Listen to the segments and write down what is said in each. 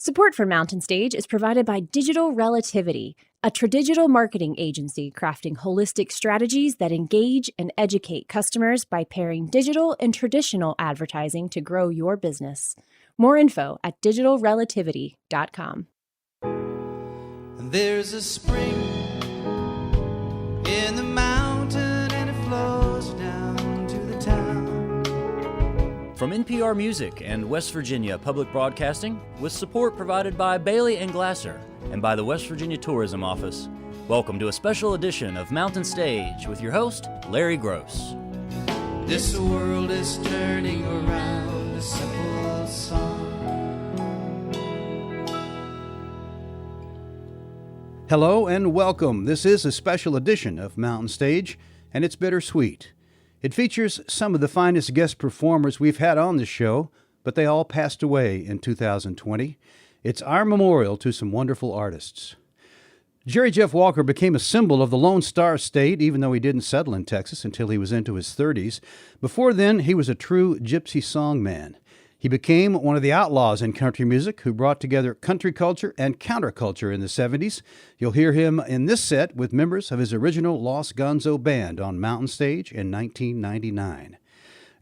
Support for Mountain Stage is provided by Digital Relativity, a tradigital marketing agency crafting holistic strategies that engage and educate customers by pairing digital and traditional advertising to grow your business. More info at digitalrelativity.com. There's a spring in the mountain and it flows down to the town. From NPR Music and West Virginia Public Broadcasting, with support provided by Bailey & Glasser and by the West Virginia Tourism Office, welcome to a special edition of Mountain Stage with your host, Larry Gross. This world is turning around, a simple song. Hello and welcome. This is a special edition of Mountain Stage, and it's bittersweet. It features some of the finest guest performers we've had on the show, but they all passed away in 2020. It's our memorial to some wonderful artists. Jerry Jeff Walker became a symbol of the Lone Star State, even though he didn't settle in Texas until he was into his 30s. Before then, he was a true gypsy song man. He became one of the outlaws in country music who brought together country culture and counterculture in the 70s. You'll hear him in this set with members of his original Los Gonzo Band on Mountain Stage in 1999.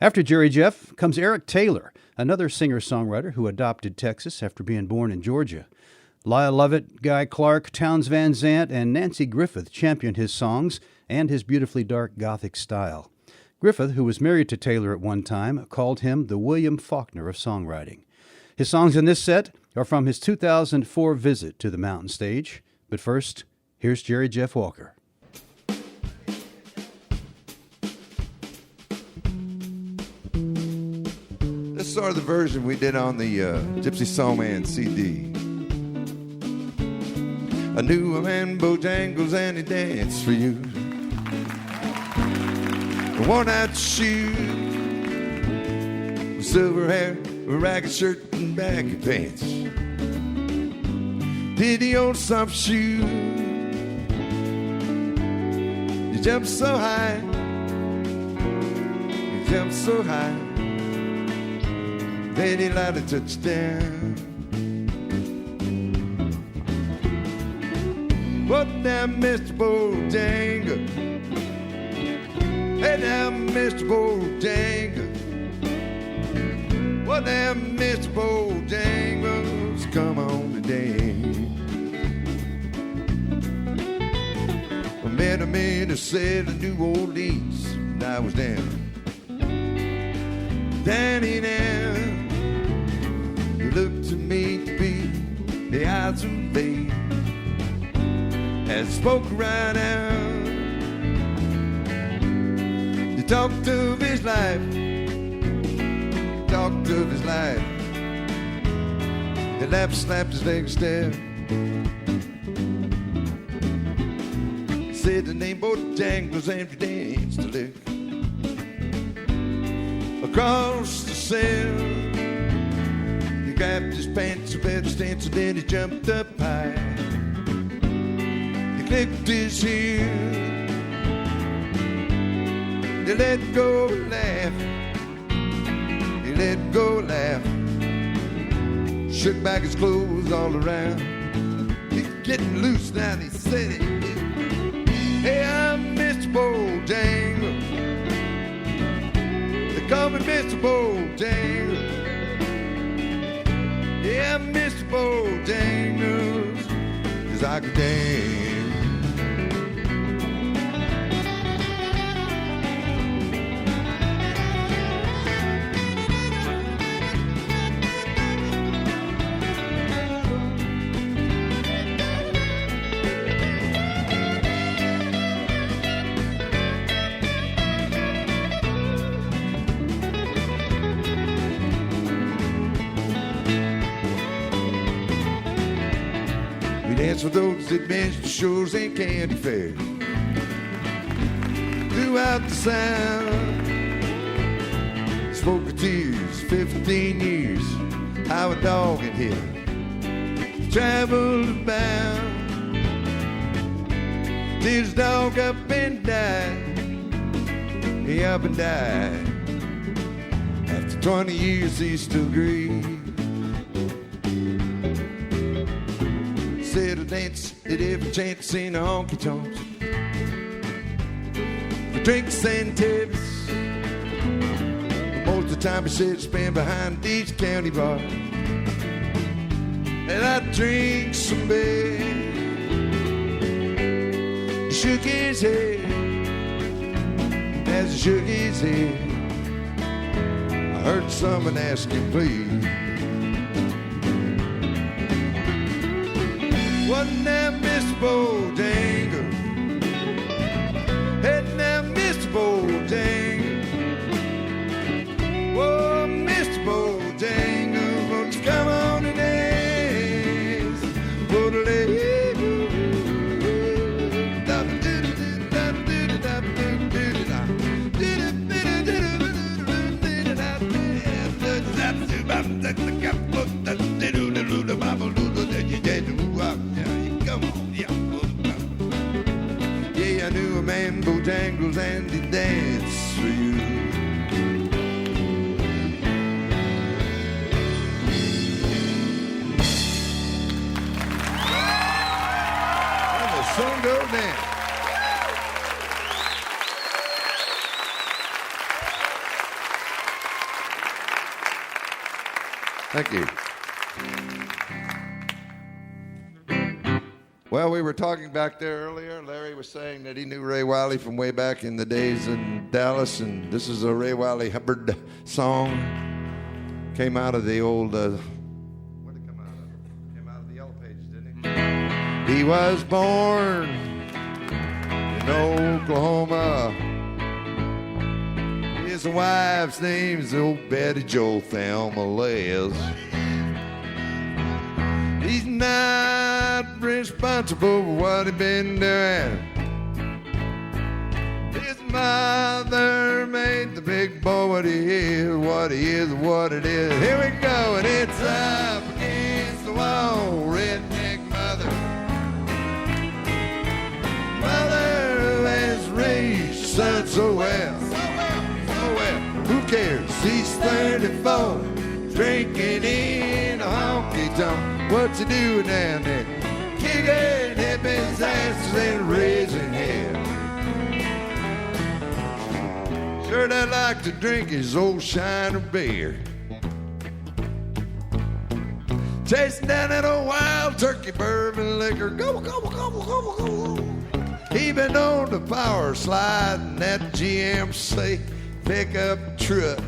After Jerry Jeff comes Eric Taylor, another singer-songwriter who adopted Texas after being born in Georgia. Lyle Lovett, Guy Clark, Townes Van Zandt, and Nancy Griffith championed his songs and his beautifully dark Gothic style. Griffith, who was married to Taylor at one time, called him the William Faulkner of songwriting. His songs in this set are from his 2004 visit to the Mountain Stage. But first, here's Jerry Jeff Walker. This is sort of the version we did on the Gypsy Songman CD. I knew a man Bojangles and he danced for you. A worn-out shoe, silver hair, a ragged shirt and baggy pants. Did he own some shoe? You jumped so high, you jumped so high, then he lied to touch down. What now, Mr. Bojangles? Hey now, Mr. Bojangles. What now, Mr. Bojangles? Come on today. I met a man who said to New Orleans, and I was down in there. He looked to me to be the eyes of faith, and spoke right out. Talked of his life, talked of his life. He laughed, slapped his leg, stared. He said the name Bojangles and he danced a lick across the sand. He grabbed his pants, a better stance, and then he jumped up high. He clicked his heels. He let go and laugh. He let go and laugh. Shook back his clothes all around. He's getting loose now, he said it. Hey, I'm Mr. Bojangles. They call me Mr. Bojangles. Yeah, I'm Mr. Bojangles, 'cause I could dance. Dance with those adventure shows and candy fairs throughout the South. Spoke of tears, 15 years, how a dog had hit. Traveled about, till his dog up and died. He up and died. After 20 years he still grieves. said a dance at every chance in the honky tonks. For drinks and tips. Most of the time he said spend behind these county bars. And I drink some beer. He shook his head. As he shook his head, I heard someone ask him, please. Wasn't that Mr. Bojangles? Hadn't that Mr. Bojangles? Oh, Mr. Bojangles, won't you come on and dance? For the lady. Yeah, I knew a man, Bojangles, and he danced for you. And the sun goes down. Thank you. Well, we were talking back there earlier. Larry was saying that he knew Ray Wiley from way back in the days in Dallas, and this is a Ray Wiley Hubbard song. Came out of the old, what did it come out of? Came out of the Yellow Pages, didn't he? He was born in Oklahoma. His wife's name's old Betty Jo Thelma Les. He's not responsible for what he's been doing. His mother made the big boy what he is, what he is, what it is. Here we go, and it's up against the wall, redneck mother. Mother who has raised son so well. Who cares? He's 34, drinking in a honky-tonk. What's he doing down there? Kicking hippies' asses and raising hell. Sure, I'd like to drink his old Shiner beer. Chasing down that old wild turkey bourbon liquor. Go, go, go, go, go. He been on the power slide in that GMC pickup truck.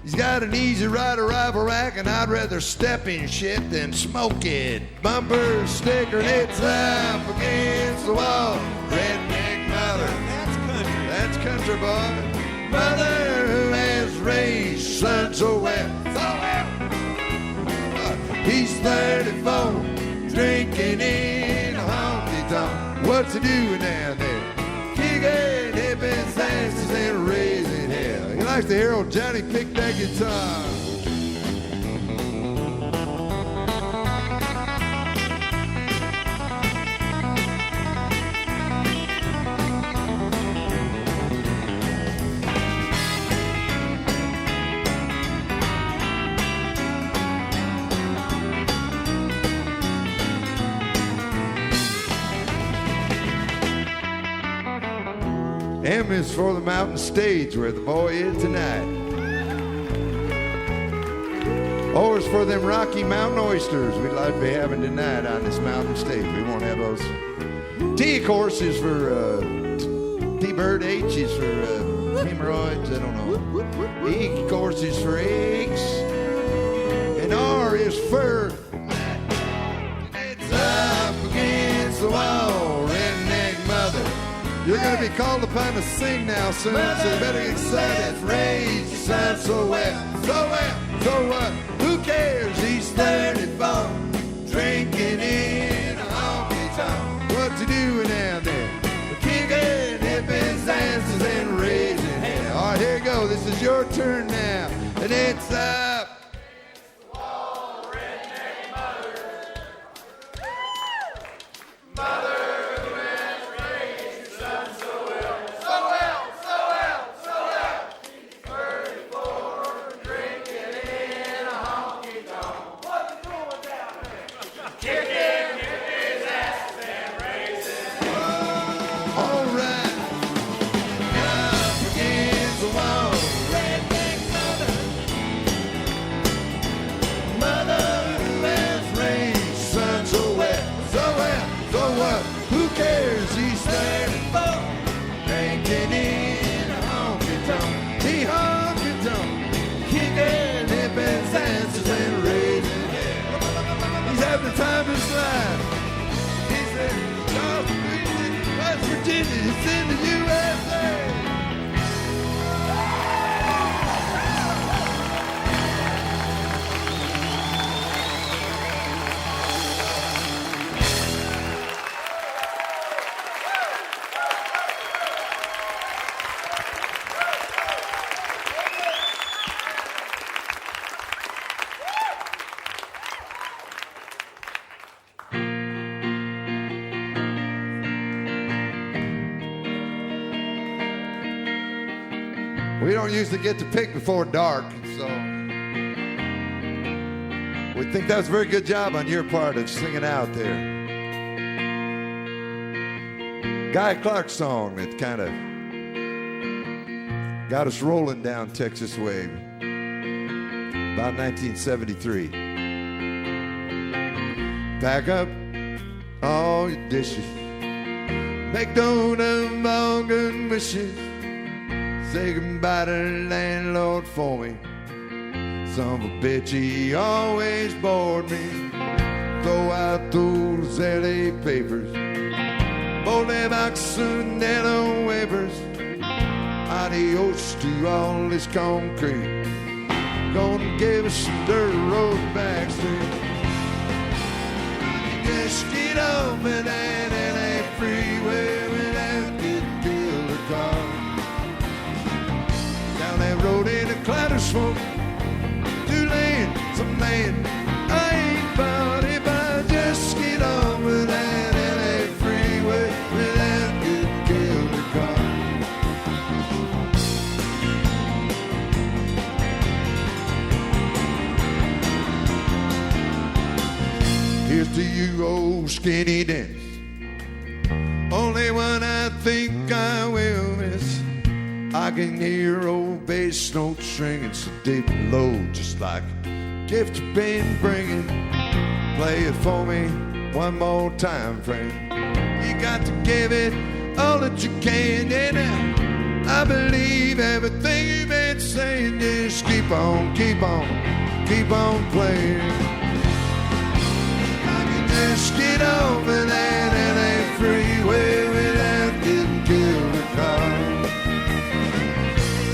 He's got an easy rider rifle rack, and I'd rather step in shit than smoke it. Bumper sticker, and it's up against the wall. Redneck mother. That's country. That's country, boy. Mother who has raised son so well. So well. He's 34, drinking in a honky-tonk. What's he doing down there? Kicking hippies' asses and raising hell. He likes to hear old Johnny pick that guitar. M is for the mountain stage where the boy is tonight. O is for them Rocky Mountain oysters we'd like to be having tonight on this mountain stage. We won't have those. T, of course, is for T-Bird. H is for hemorrhoids. I don't know. E, of course, is for eggs. And R is for... It's up against the wall, redneck mother. You're going to be called upon to sing now soon, so you better get excited. Raise your son so well, so well, so what? Who cares? He's 34, drinking in a honky-tonk. What's he doing down there? Kicking hippies' asses and raising hell. All right, here you go. This is your turn now, and it's up. business in the USA. We don't usually get to pick before dark, so we think that was a very good job on your part of singing out there. Guy Clark song that kind of got us rolling down Texas way about 1973. Pack up all your dishes, make known of all good wishes. Say goodbye to the landlord for me. Son of a bitch, he always bored me. Throw out those LA papers, bold them oxen and the waivers. Adios to all this concrete. Gonna give us some dirt road backstreet. Just get over that LA freeway without getting killed or car. Down that road in a cloud of smoke, two lane, some land I ain't found. If I just get over that LA freeway without getting killed or car. Here's to you, old skinny Dennis. Only one I think I will miss. I can hear old bass notes stringing so deep and low, just like a gift you've been bringing. Play it for me one more time, friend. You got to give it all that you can, and I believe everything you've been saying. Just keep on, keep on, keep on playing. I can just get over that LA freeway without getting killed or car.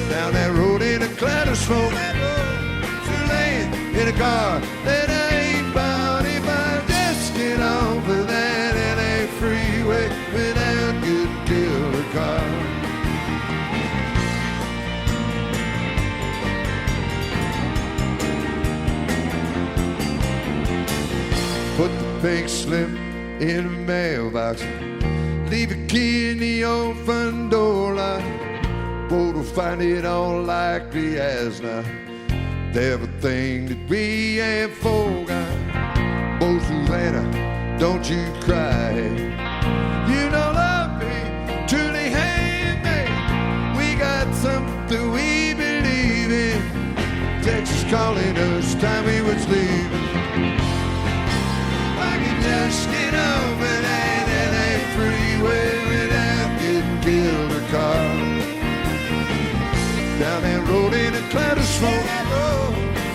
Down that road in a cloud of smoke, too late in a car that I ain't bound. If I just get off of that LA freeway without getting killed or car. Put the pink slip in the mailbox, leave a key in the old front door lock. Both will find it all likely as not everything that we have forgot. Oh, Susanna, don't you cry. You know love me, truly handmade. We got something we believe in. Texas calling us, time we was leaving. I can just get over that LA freeway without getting killed or car. Down that road in a cloud of smoke,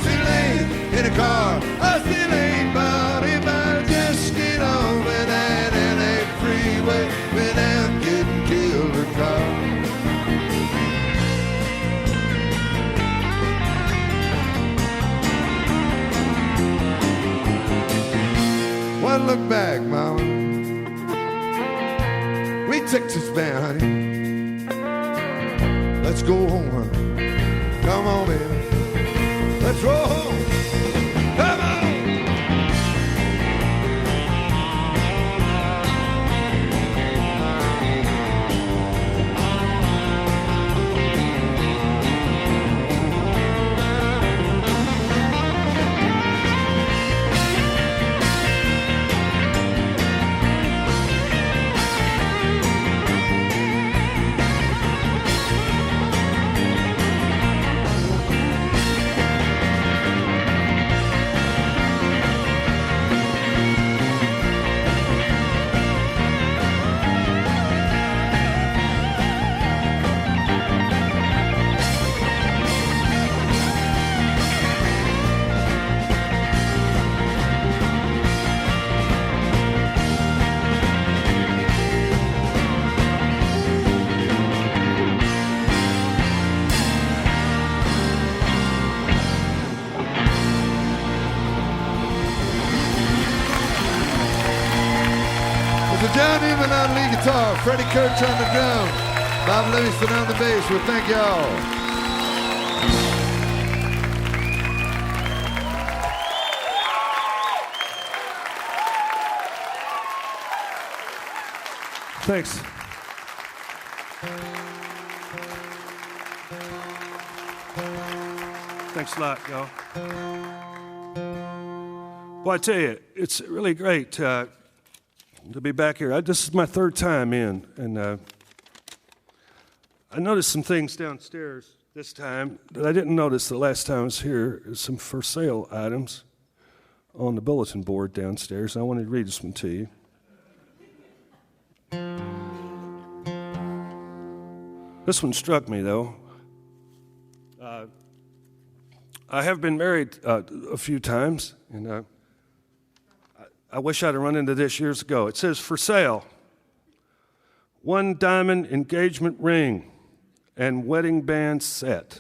still ain't in a car, I still ain't bound. If I just get over that LA freeway without getting killed or caught. One look back, mama, we Texas bound, honey. Let's go home, honey. Come on, baby. Let's roll home. Come on. John Newman on lead guitar, Freddie Kurtz on the drums, Bob Livingston on the bass. Well, thank y'all. Thanks. Thanks a lot, y'all. Well, I tell you, it's really great to be back here. This is my third time in, and I noticed some things downstairs this time that I didn't notice the last time I was here. Some for sale items on the bulletin board downstairs. I wanted to read this one to you. This one struck me, though. I have been married a few times, and I wish I'd have run into this years ago. It says, for sale, 1 diamond engagement ring and wedding band set.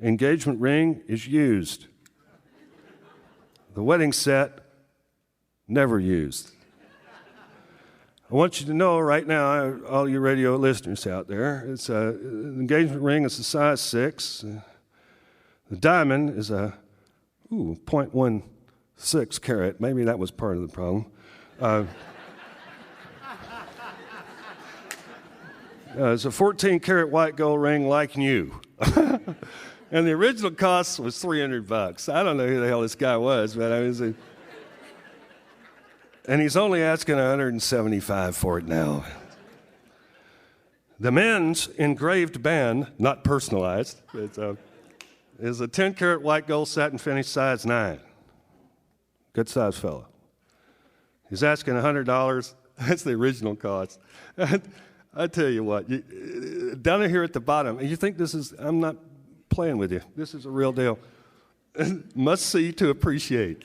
Engagement ring is used. The wedding set, never used. I want you to know right now, all you radio listeners out there, it's an engagement ring is a size 6. The diamond is a 0.16 carat. Maybe that was part of the problem. It's a 14 carat white gold ring like new. And the original cost was $300. I don't know who the hell this guy was, but I was and he's only asking $175 for it now. The men's engraved band, not personalized, is a 10 carat white gold satin finish, size 9. Good size fella. He's asking $100. That's the original cost. I tell you what, down here at the bottom, you think this is, I'm not playing with you. This is a real deal. Must see to appreciate.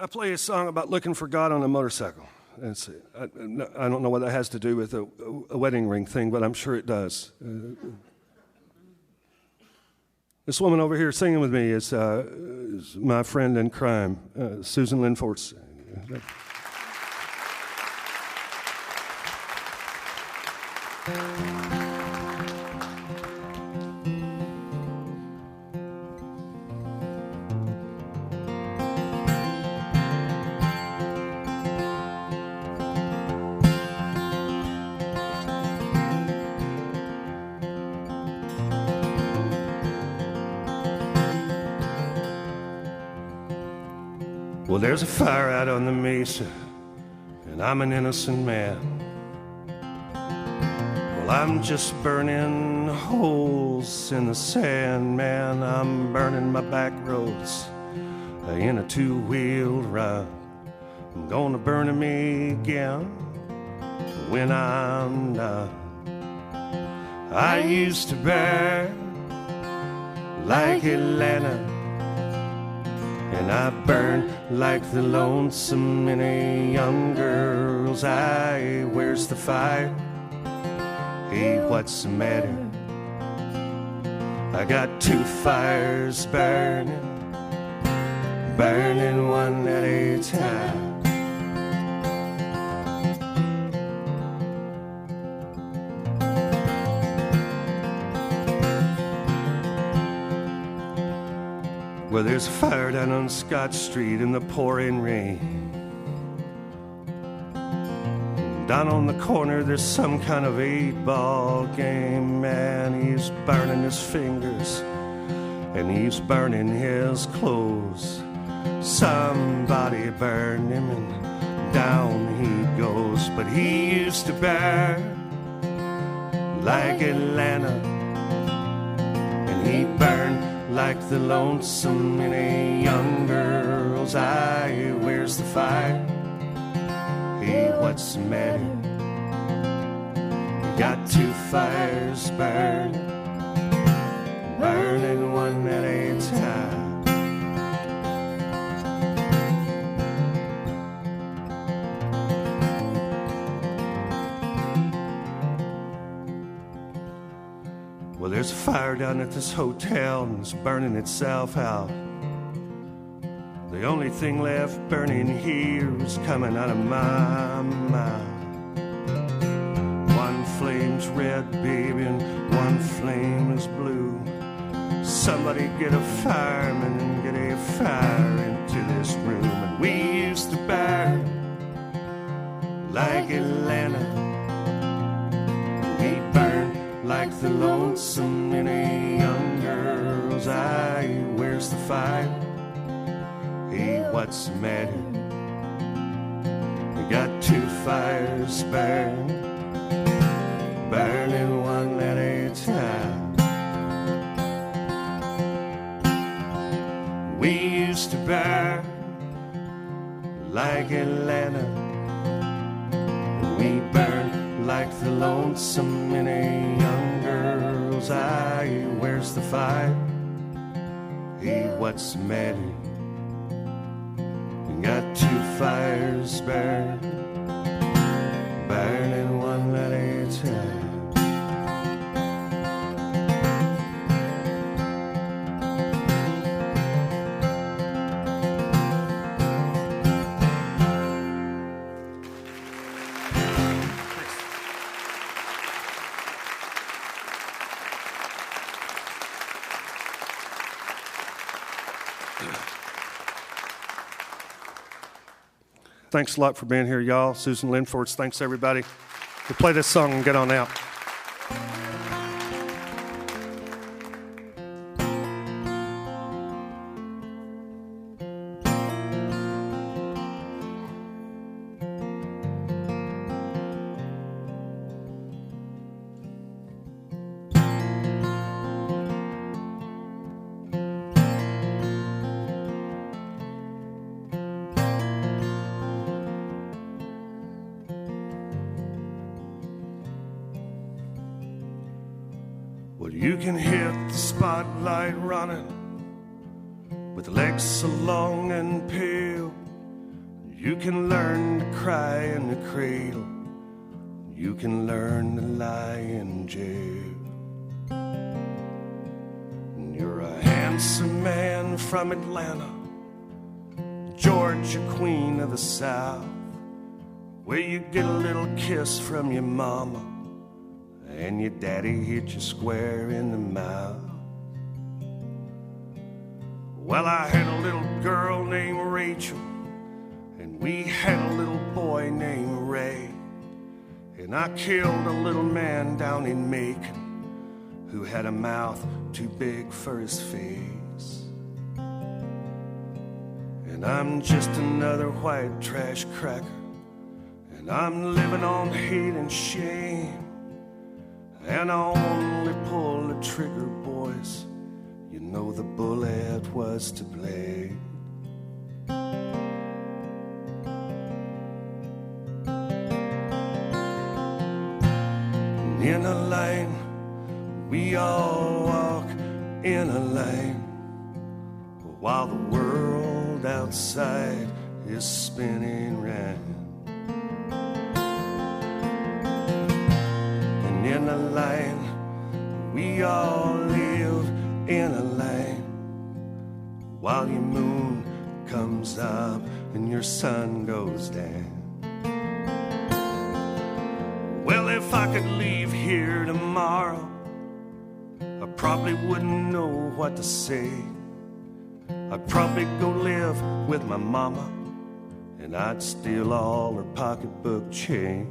I play a song about looking for God on a motorcycle. I don't know what that has to do with a wedding ring thing, but I'm sure it does. This woman over here singing with me is my friend in crime, Susan Linforce. Well, there's a fire out on the mesa, and I'm an innocent man. Well, I'm just burning holes in the sand, man. I'm burning my back roads in a two-wheeled ride. I'm gonna burn me again when I'm not. I used to burn like Atlanta, and I burn like the lonesome in a young girl's eye. Where's the fire? Hey, what's the matter? I got 2 fires burning, burning one at a time. Well, there's a fire down on Scott Street in the pouring rain. Down on the corner, there's some kind of 8-ball game. Man, he's burning his fingers, and he's burning his clothes. Somebody burned him, and down he goes. But he used to burn like Atlanta, and he burned like the lonesome in a young girl's eye. Where's the fire? Hey, what's the matter? You got 2 fires burning, burning one at a time. Well, there's a fire down at this hotel and it's burning itself out. The only thing left burning here is coming out of my mouth. One flame's red, baby, and one flame is blue. Somebody get a fireman and get a fire into this room. And we used to burn like Atlanta. We burned like the lonesome in a young girl's eye. Where's the fire? Hey, what's the matter? We got two fires burning, burning one at a time. We used to burn like Atlanta. We burned like the lonesome in a young girl's eye. Where's the fire? Hey, what's the matter? We got two fires burning, burning one at a time. Thanks a lot for being here, y'all. Susan Linfords, thanks everybody. We'll play this song and get on out. Well, you can hit the spotlight running with legs so long and pale. You can learn to cry in the cradle. You can learn to lie in jail. And you're a handsome man from Atlanta, Georgia, queen of the South, where you get a little kiss from your mama and your daddy hit you square in the mouth. Well, I had a little girl named Rachel, and we had a little boy named Ray. And I killed a little man down in Macon who had a mouth too big for his face. And I'm just another white trash cracker, and I'm living on hate and shame. And I only pull the trigger, boys. You know the bullet was to blame. In a lane, we all walk in a lane, while the world outside is spinning round. In a lane, we all live in a lane, while your moon comes up and your sun goes down. Well, if I could leave here tomorrow, I probably wouldn't know what to say. I'd probably go live with my mama, and I'd steal all her pocketbook change.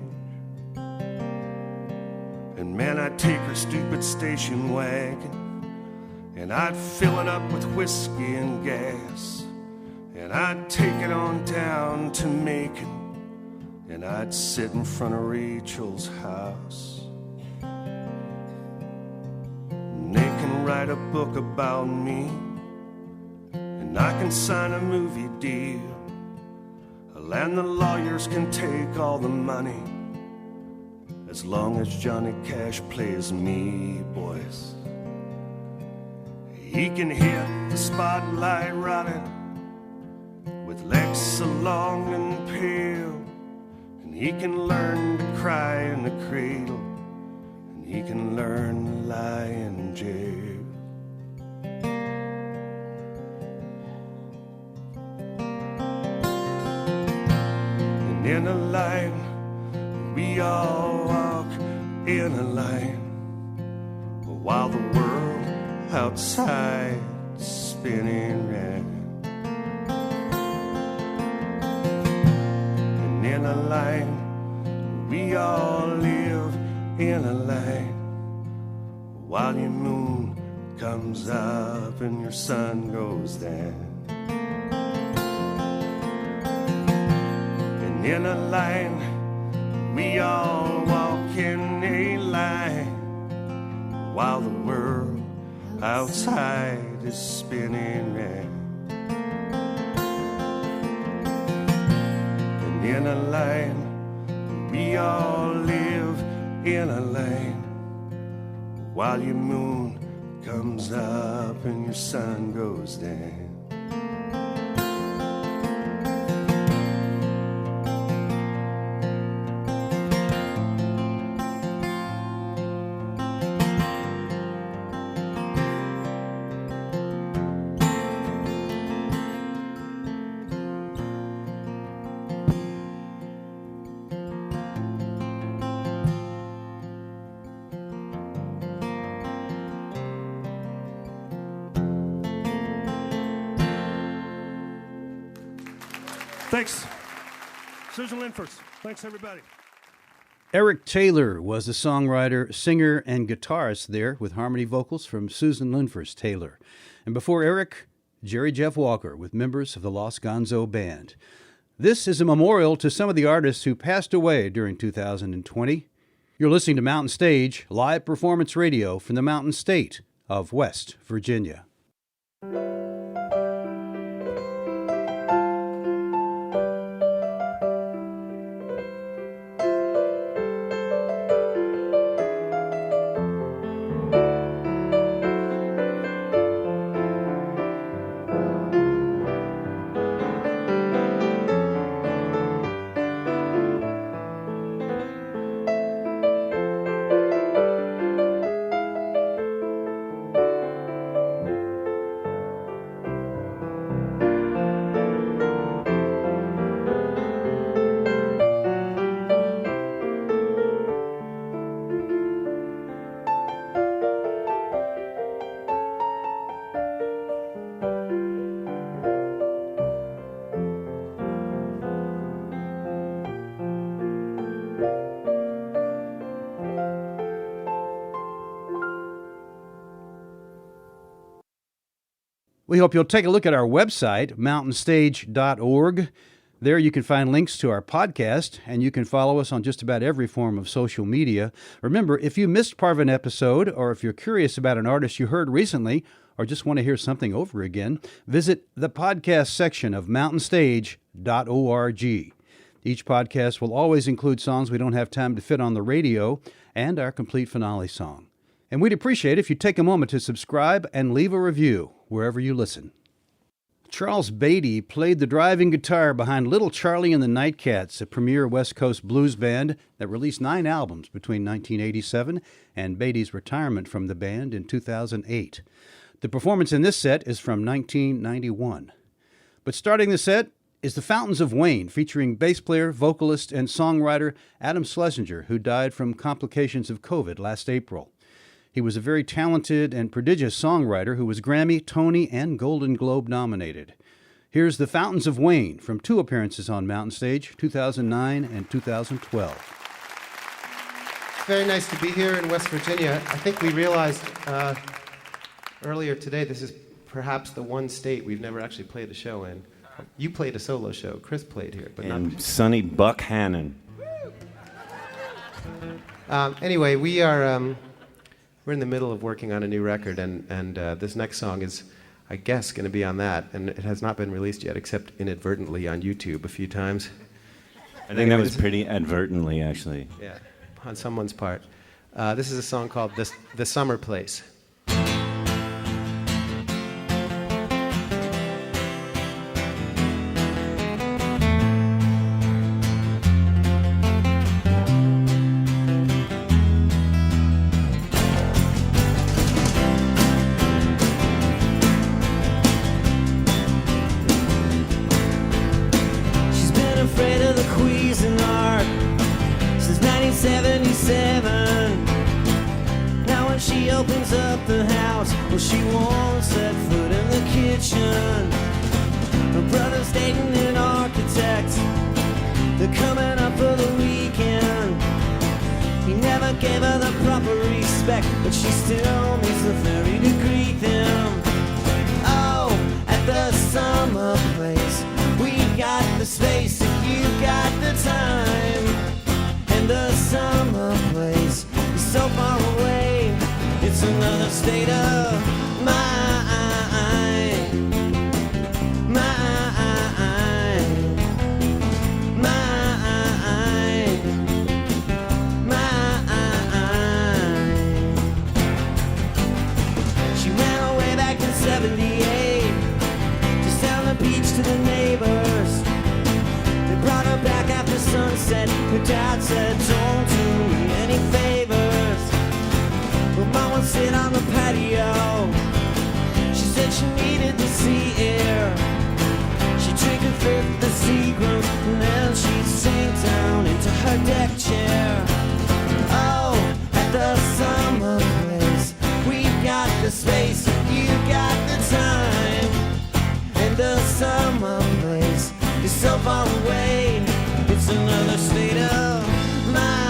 And man, I'd take her stupid station wagon, and I'd fill it up with whiskey and gas, and I'd take it on down to Macon, and I'd sit in front of Rachel's house. And they can write a book about me, and I can sign a movie deal, and the lawyers can take all the money, as long as Johnny Cash plays me, boys. He can hit the spotlight running with legs so long and pale, and he can learn to cry in the cradle, and he can learn to lie in jail. And in a line, we all walk in a line, while the world outside is spinning round. And in a line, we all live in a line, while your moon comes up and your sun goes down. And in a line, we all walk in a line, while the world outside is spinning round. And in a line, we all live in a lane, while your moon comes up and your sun goes down. Thanks, Susan Linfors. Thanks, everybody. Eric Taylor was the songwriter, singer, and guitarist there with harmony vocals from Susan Linfors Taylor. And before Eric, Jerry Jeff Walker with members of the Los Gonzo Band. This is a memorial to some of the artists who passed away during 2020. You're listening to Mountain Stage, live performance radio from the Mountain State of West Virginia. We hope you'll take a look at our website, mountainstage.org. There you can find links to our podcast, and you can follow us on just about every form of social media. Remember, if you missed part of an episode, or if you're curious about an artist you heard recently, or just want to hear something over again, visit the podcast section of mountainstage.org. Each podcast will always include songs we don't have time to fit on the radio, and our complete finale song. And we'd appreciate if you take a moment to subscribe and leave a review wherever you listen. Charles Beatty played the driving guitar behind Little Charlie and the Nightcats, a premier West Coast blues band that released 9 albums between 1987 and Beatty's retirement from the band in 2008. The performance in this set is from 1991. But starting the set is The Fountains of Wayne, featuring bass player, vocalist, and songwriter Adam Schlesinger, who died from complications of COVID last April. He was a very talented and prodigious songwriter who was Grammy, Tony, and Golden Globe nominated. Here's The Fountains of Wayne from 2 appearances on Mountain Stage, 2009 and 2012. It's very nice to be here in West Virginia. I think we realized earlier today this is perhaps the one state we've never actually played a show in. You played a solo show. Chris played here, but and not sunny Buckhannon. Anyway, we're in the middle of working on a new record, and this next song is, I guess, going to be on that, and it has not been released yet, except inadvertently on YouTube a few times. I think that was pretty advertently, actually. Yeah, on someone's part. This is a song called The Summer Place. up the house. Well, she won't set foot in the kitchen. Her brother's dating an architect. They're coming up for the weekend. He never gave her the proper respect, but she still needs the ferry to greet them. Oh, at the summer place, we got the space if you got the time. And the summer place is so far away, it's another state of mind. She ran away back in 78, just down the beach to the neighbors. They brought her back after sunset. Her dad said, don't do me any favors. Well, Mom would sit on the patio. She said she needed the sea air. She'd drink a fifth of Seagrams, and then she'd sink down into her deck chair. Oh, at the summer place, we've got the space, you got the time. And the summer place is so far away, it's another state of mind.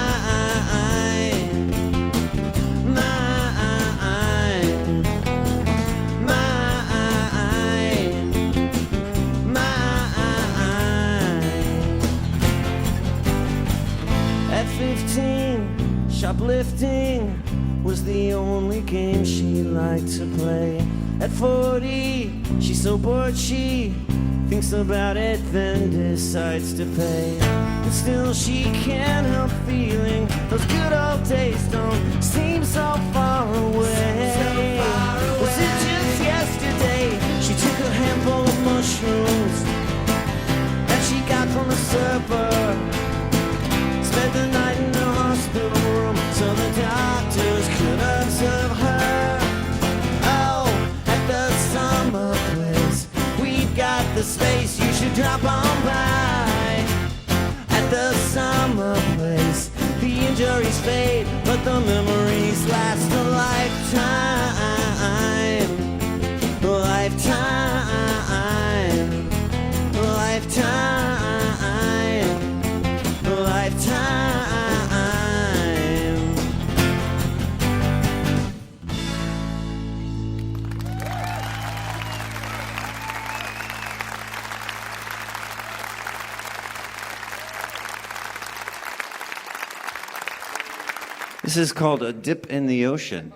At 15, shoplifting was the only game she liked to play. At 40, she's so bored she thinks about it, then decides to pay. But still she can't help feeling those good old days don't seem so far away. Was it just yesterday she took a handful of mushrooms that she got from a suburb? Spent the night in the hospital room so the doctors could observe her. Oh, at the summer place, we've got the space, you should drop on by. At the summer place, the injuries fade, but the memories last a lifetime. A lifetime. A lifetime. A lifetime. This is called A Dip in the Ocean.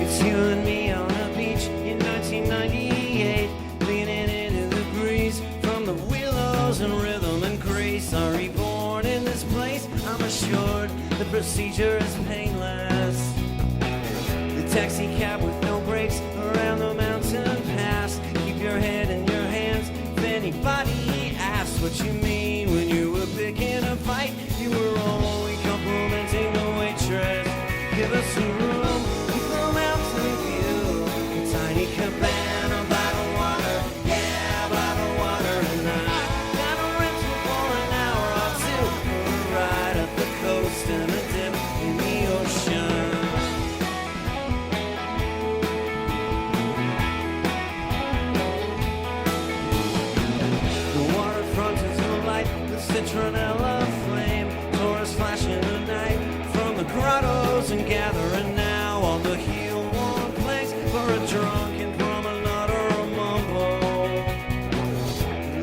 It's you and me on a beach in 1998, leaning into the breeze from the willows and rhythm and grace are reborn in this place. I'm assured the procedure is painless. The taxi cab with no brakes around the mountain pass. Keep your head in your hands if anybody asks what you mean when you were picking a fight. You were only complimenting the waitress. Give us a room with a mountain view, a tiny cabana by the water, yeah, by the water. And I got a rental for an hour or two for a ride up the coast and a dip in the ocean. The waterfront is alight with citronella flame, tourists flashing a night from the grottos and gathering now on the heel-worn place for a drunken promenade or a mumble.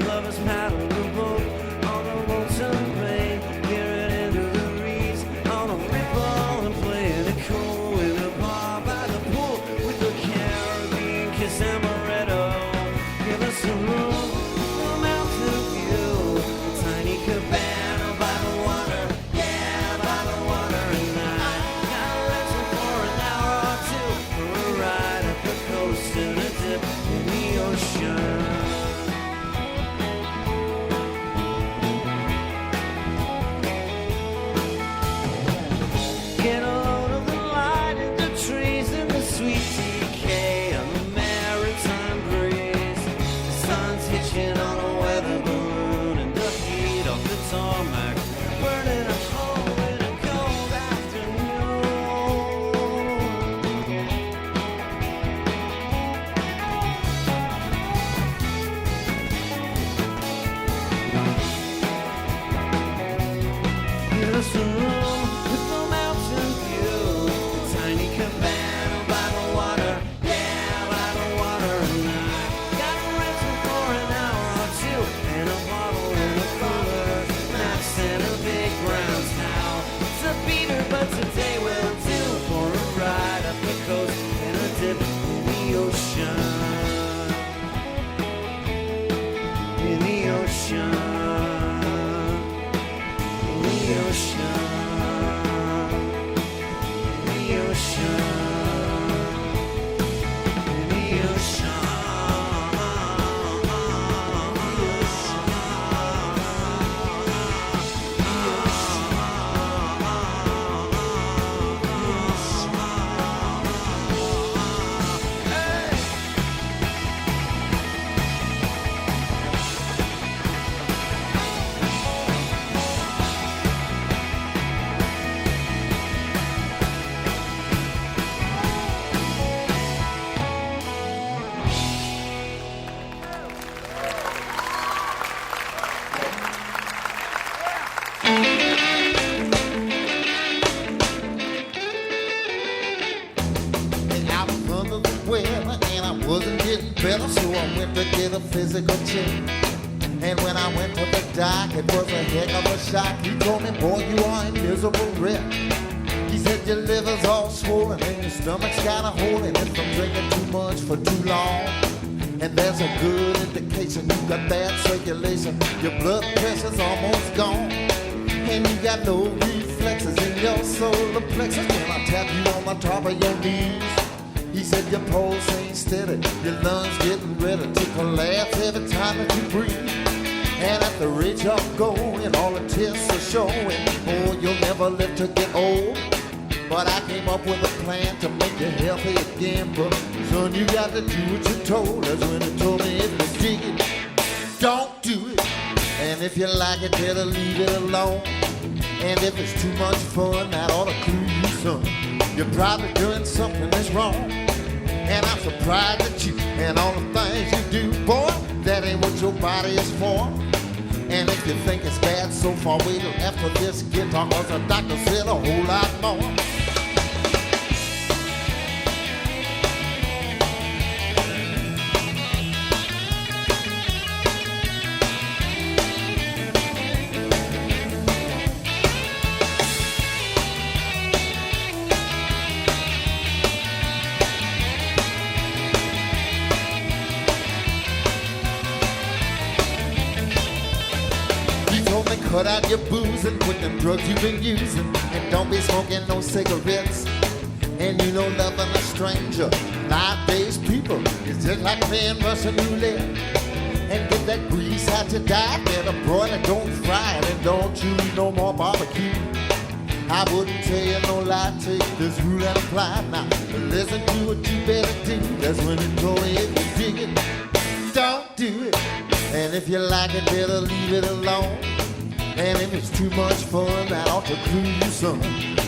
Lovers paddle the boat on the lonesome bay, peering into the reeds on a ripple and playing it cool in a bar by the pool with the Caribbean kiss amaretto. Give us a room, a mountain view, a tiny cabana by the water, yeah, by the water. And I got a rental for an hour or two for a ride up the coast ocean, in the ocean, in the ocean, in the ocean, in the ocean. I was under the weather and I wasn't getting better, so I went to get a physical check. And when I went to the doc, it was a heck of a shock. He told me, boy, you are a miserable wreck. He said your liver's all swollen and your stomach's got a hole in it from drinking too much for too long. And there's a good indication you got bad circulation. Your blood pressure's almost gone. And you got no reflexes in your solar plexus. When I tap you on the top of your knees, he said your pulse ain't steady, your lungs getting ready to collapse every time that you breathe. And at the rate you're going, all the tests are showing, oh, you'll never live to get old. But I came up with a plan to make you healthy again. But son, you got to do what you're told. That's when he told me if you dig it, don't do it. And if you like it, better leave it alone. And if it's too much fun, that ought to clue you, son. You're probably doing something that's wrong. And I'm surprised at you and all the things you do. Boy, that ain't what your body is for. And if you think it's bad so far, wait till after this guitar, cause the doctor said a whole lot more. Cut out your booze and quit them drugs you've been using. And don't be smoking no cigarettes. And you know loving a stranger, nowadays people, it's just like playing Russian roulette. And get that grease out to die, better broil it, don't fry it, and don't you eat no more barbecue. I wouldn't tell you no lie, take this rule and apply it now. But listen to what you better do, that's when it told me if you dig it, don't do it. And if you like it, better leave it alone. And if it's too much fun, that ought to clue you, son.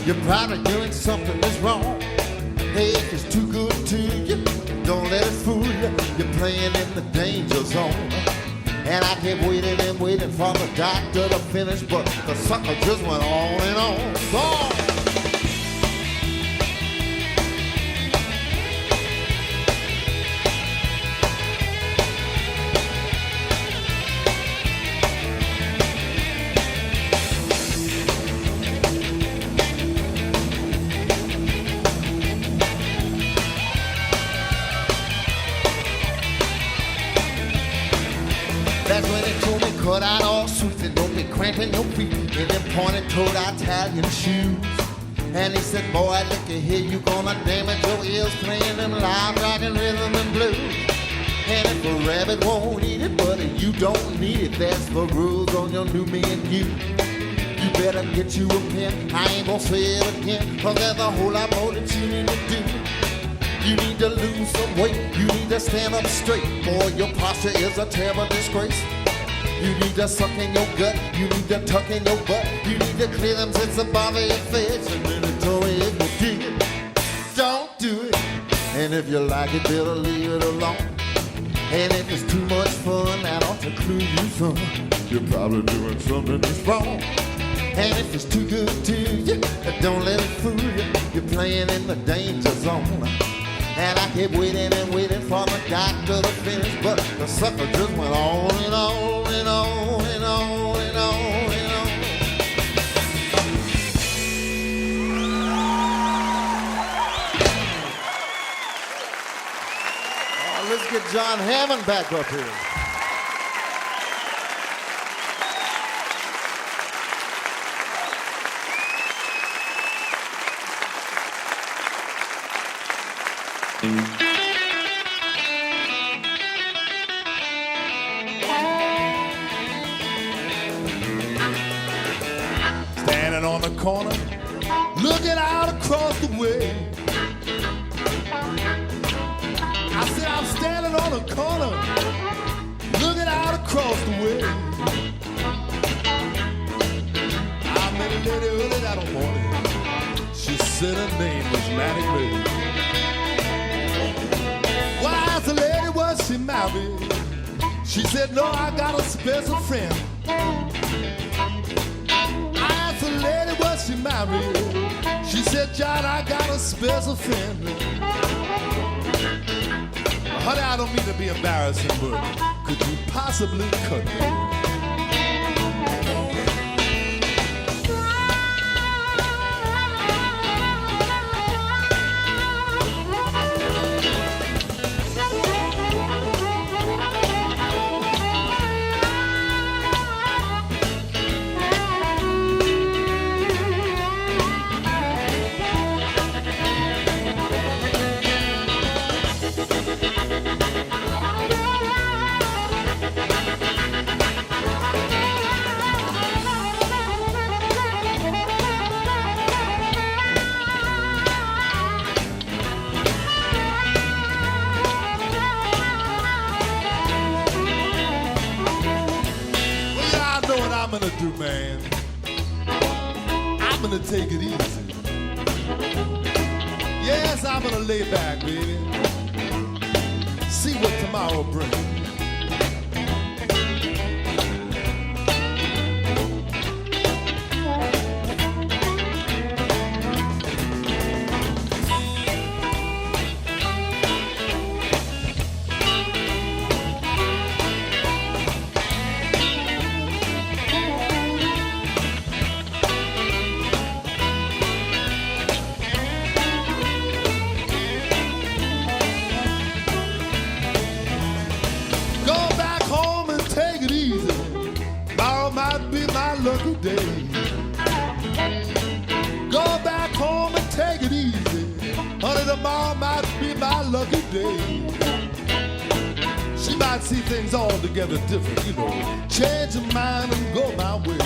You're probably doing something that's wrong. Hey, if it's too good to you, don't let it fool you. You're playing in the danger zone. And I kept waiting and waiting for the doctor to finish, but the sucker just went on and on. Go on. That's when he told me cut out all suits and don't be cramping your feet in them pointed toed Italian shoes. And he said, boy, look at here, you gonna damage your ears playing them loud rock and rhythm and blues. And if a rabbit won't eat it, buddy, you don't need it. That's the rules on your new me and you. You better get you a pen, I ain't gonna say it again, cause there's a whole lot more that you need to do. You need to lose some weight, you need to stand up straight. Boy, your posture is a terrible disgrace. You need to suck in your gut, you need to tuck in your butt. You need to clear them since above your face. And then it told me if you dig it, don't do it. And if you like it, better leave it alone. And if it's too much fun, that ought to clue you, son. You're probably doing something that's wrong. And if it's too good to you, don't let it fool you. You're playing in the danger zone. And I kept waiting and waiting for the doctor to finish, but the sucker just went on and on and on and on and on and on. let's get John Hammond back up here. Standing on the corner, looking out across the way. I said I'm standing on the corner, looking out across the way. I met a lady early that morning. She said her name was Mattie Mae. When I asked the lady was she married, she said no, I got a special friend. Lady, was she married? She said, John, I got a special friend. Honey, I don't mean to be embarrassing, but could you possibly cut me? Do, man, I'm gonna take it easy. Yes, I'm gonna lay back, baby. See what tomorrow brings. Day. Go back home and take it easy. Honey, tomorrow might be my lucky day. She might see things altogether different, you know. Change her mind and go my way.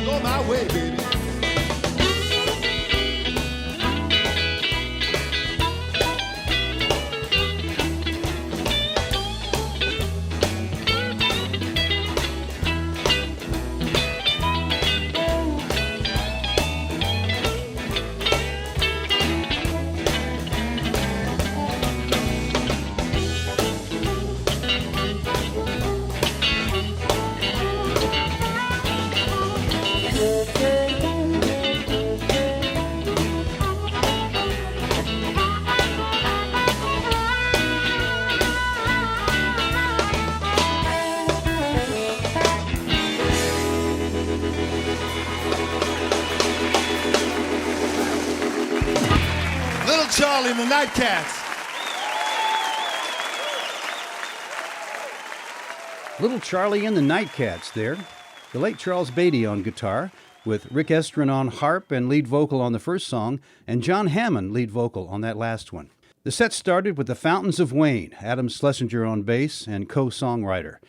Go my way, baby. Charlie and the Nightcats. Little Charlie and the Nightcats there. The late Charles Beatty on guitar, with Rick Estrin on harp and lead vocal on the first song, and John Hammond lead vocal on that last one. The set started with the Fountains of Wayne, Adam Schlesinger on bass and co-songwriter.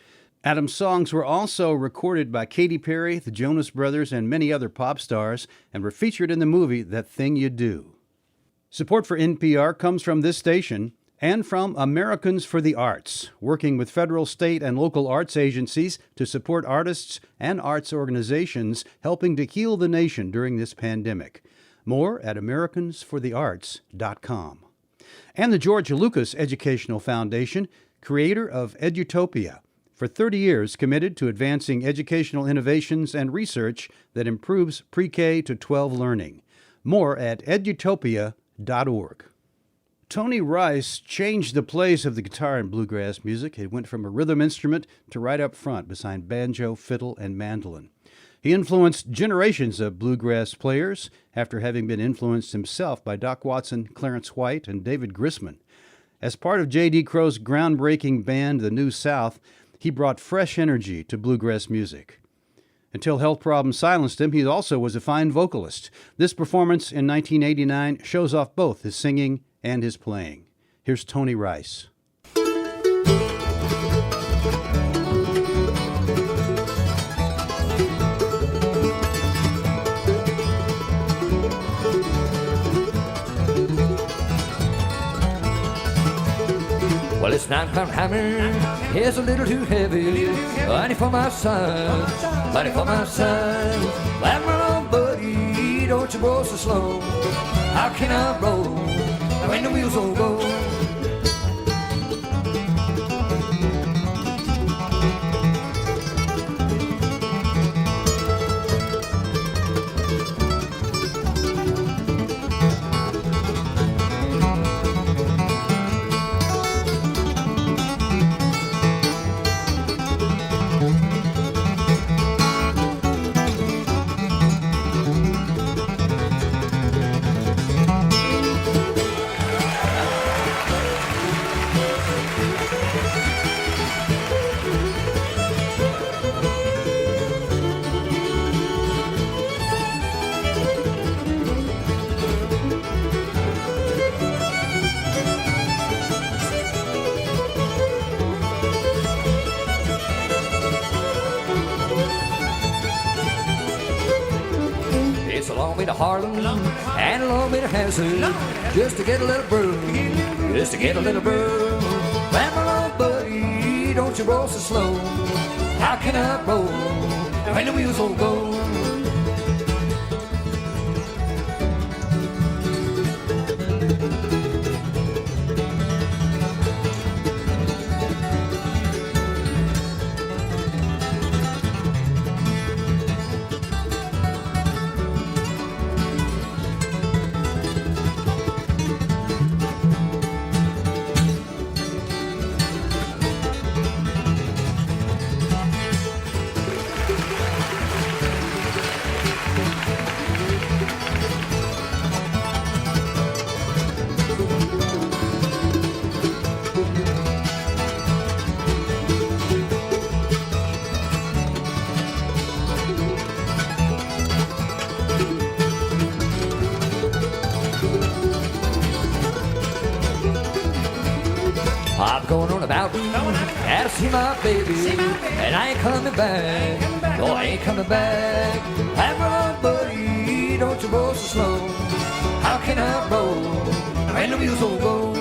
Adam's songs were also recorded by Katy Perry, the Jonas Brothers, and many other pop stars, and were featured in the movie That Thing You Do. Support for NPR comes from this station and from Americans for the Arts, working with federal, state, and local arts agencies to support artists and arts organizations helping to heal the nation during this pandemic. More at americansforthearts.com. And the George Lucas Educational Foundation, creator of Edutopia, for 30 years committed to advancing educational innovations and research that improves pre-K to 12 learning. More at edutopia.org. Tony Rice changed the place of the guitar in bluegrass music. It went from a rhythm instrument to right up front beside banjo, fiddle, and mandolin. He influenced generations of bluegrass players after having been influenced himself by Doc Watson, Clarence White, and David Grisman. As part of J.D. Crow's groundbreaking band, The New South, he brought fresh energy to bluegrass music. Until health problems silenced him, he also was a fine vocalist. This performance in 1989 shows off both his singing and his playing. Here's Tony Rice. Well, it's 9-pound hammer, it's a little too heavy. Money for my son, money for my son. Well, my old buddy, don't you roll so slow. How can I roll when the wheels all go? It's a long way to Harlem and a long way to Hazard just to get a little brew, just to get a little brew. Well, my old buddy, don't you roll so slow. How can I roll when the wheels all go? I'm going on a mountain, gotta see my baby, and I ain't coming back, no, I ain't coming back. I'm wrong, buddy, don't you roll so slow. How can I roll when the wheels all go?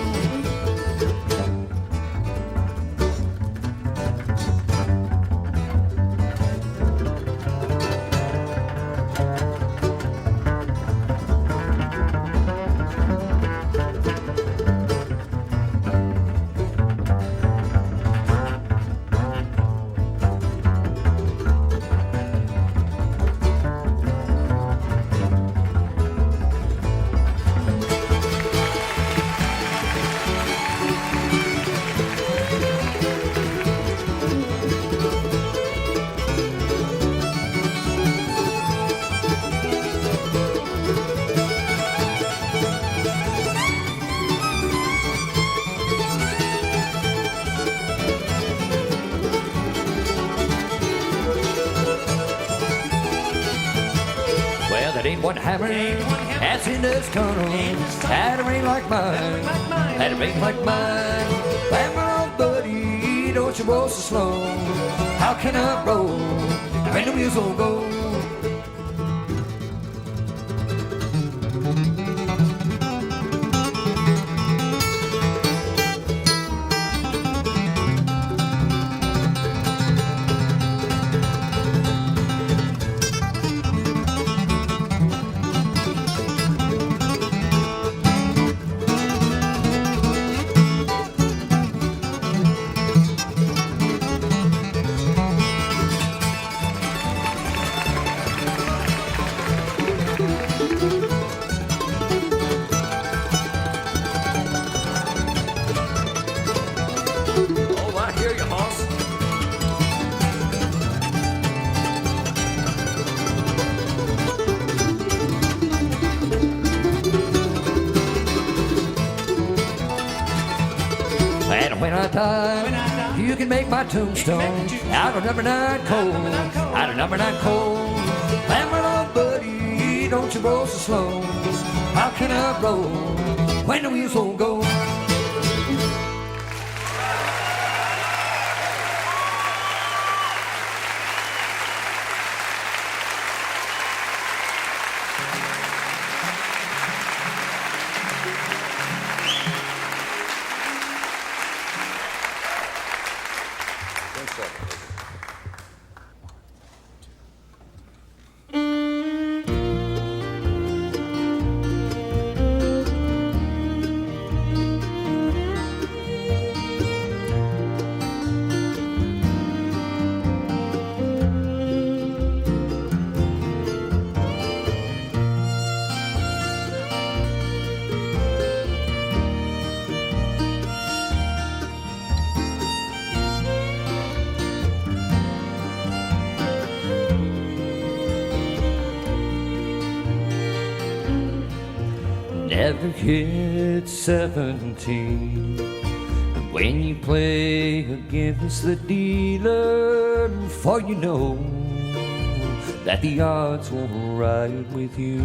That ain't one hammer that's in this tunnel. Had a ring like mine, had a ring like mine. Hammer on, buddy, don't you roll so slow. How can I roll when the wheels all go? when I die, you can make my tombstone out of number 9 coal, out of number 9 coal. And my little buddy, don't you roll so slow. How can I roll when the wheels won't go? Never hit 17 when you play against the dealer, for you know that the odds won't ride with you.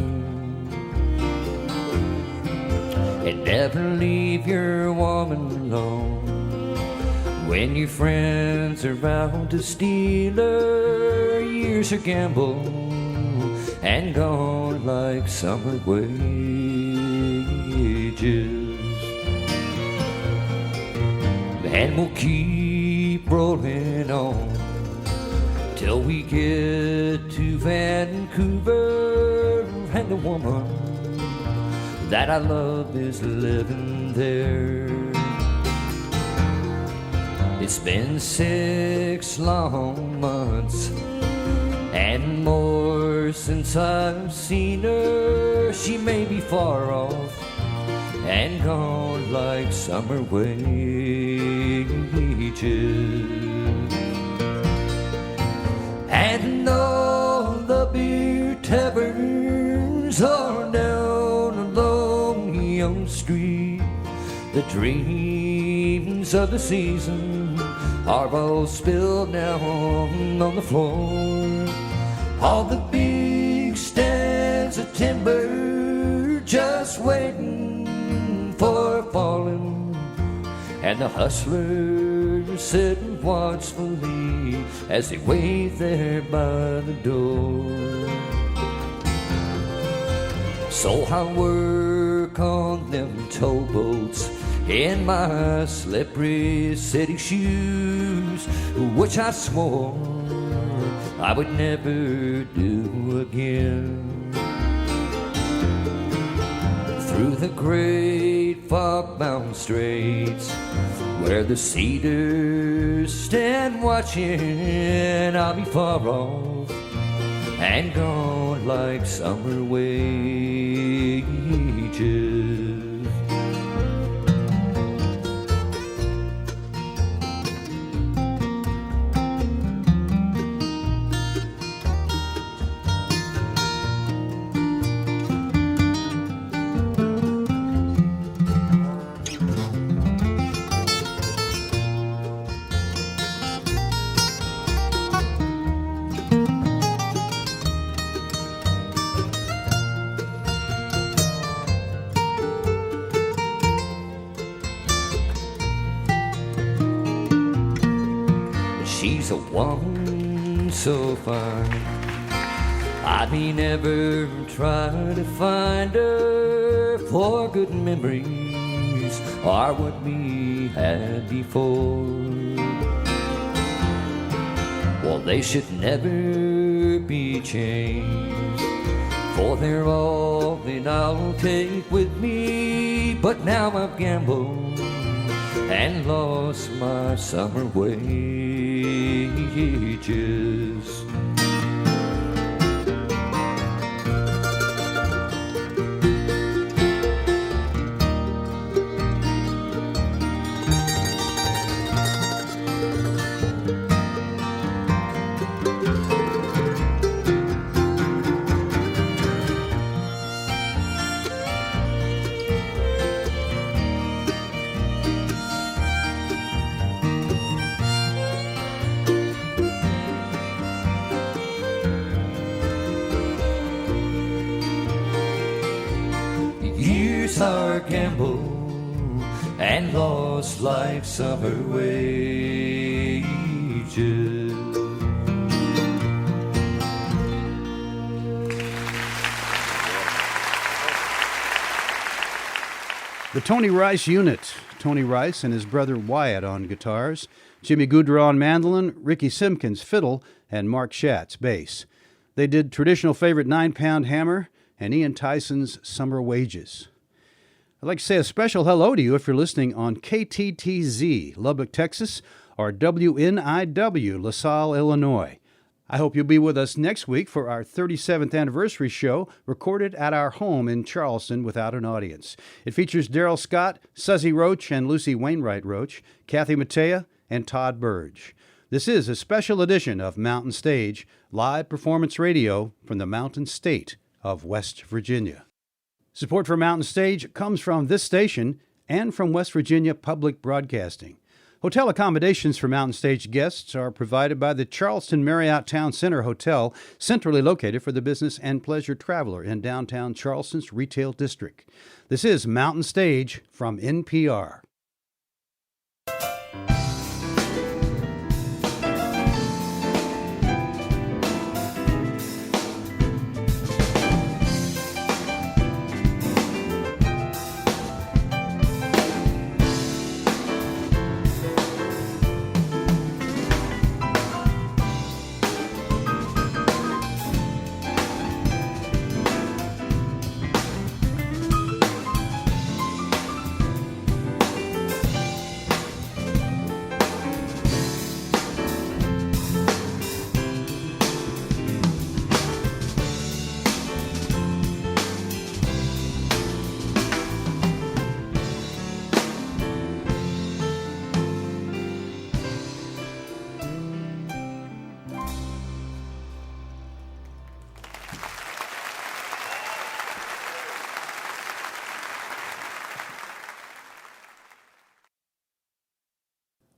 And never leave your woman alone when your friends are out to steal her. Years are gambled and gone like summer wages. And we'll keep rolling on till we get to Vancouver, and the woman that I love is living there. It's been 6 long months and more since I've seen her. She may be far off and gone like summer wages. And all the beer taverns are down along Yonge Street. The dreams of the season are all spilled now on the floor. All the big stands of timber just waiting for falling, and the hustlers sitting watchfully as they wait there by the door. So I work on them towboats in my slippery city shoes, which I swore I would never do again. Through the great fog-bound straits, where the cedars stand watching, I'll be far off and gone like summer wages. She's a woman so fine, I may never try to find her, for good memories are what we had before. Well, they should never be changed, for they're all that I'll take with me. But now I've gambled and lost my summer wages. are gambled and lost like summer wages. The Tony Rice Unit. Tony Rice and his brother Wyatt on guitars, Jimmy Goudreau on mandolin, Ricky Simpkins fiddle, and Mark Schatz bass. They did traditional favorite 9-Pound Hammer and Ian Tyson's Summer Wages. I'd like to say a special hello to you if you're listening on KTTZ, Lubbock, Texas, or WNIW, LaSalle, Illinois. I hope you'll be with us next week for our 37th anniversary show, recorded at our home in Charleston without an audience. It features Daryl Scott, Suzy Roach, and Lucy Wainwright Roach, Kathy Mattea, and Todd Burge. This is a special edition of Mountain Stage, live performance radio from the Mountain State of West Virginia. Support for Mountain Stage comes from this station and from West Virginia Public Broadcasting. Hotel accommodations for Mountain Stage guests are provided by the Charleston Marriott Town Center Hotel, centrally located for the business and pleasure traveler in downtown Charleston's retail district. This is Mountain Stage from NPR.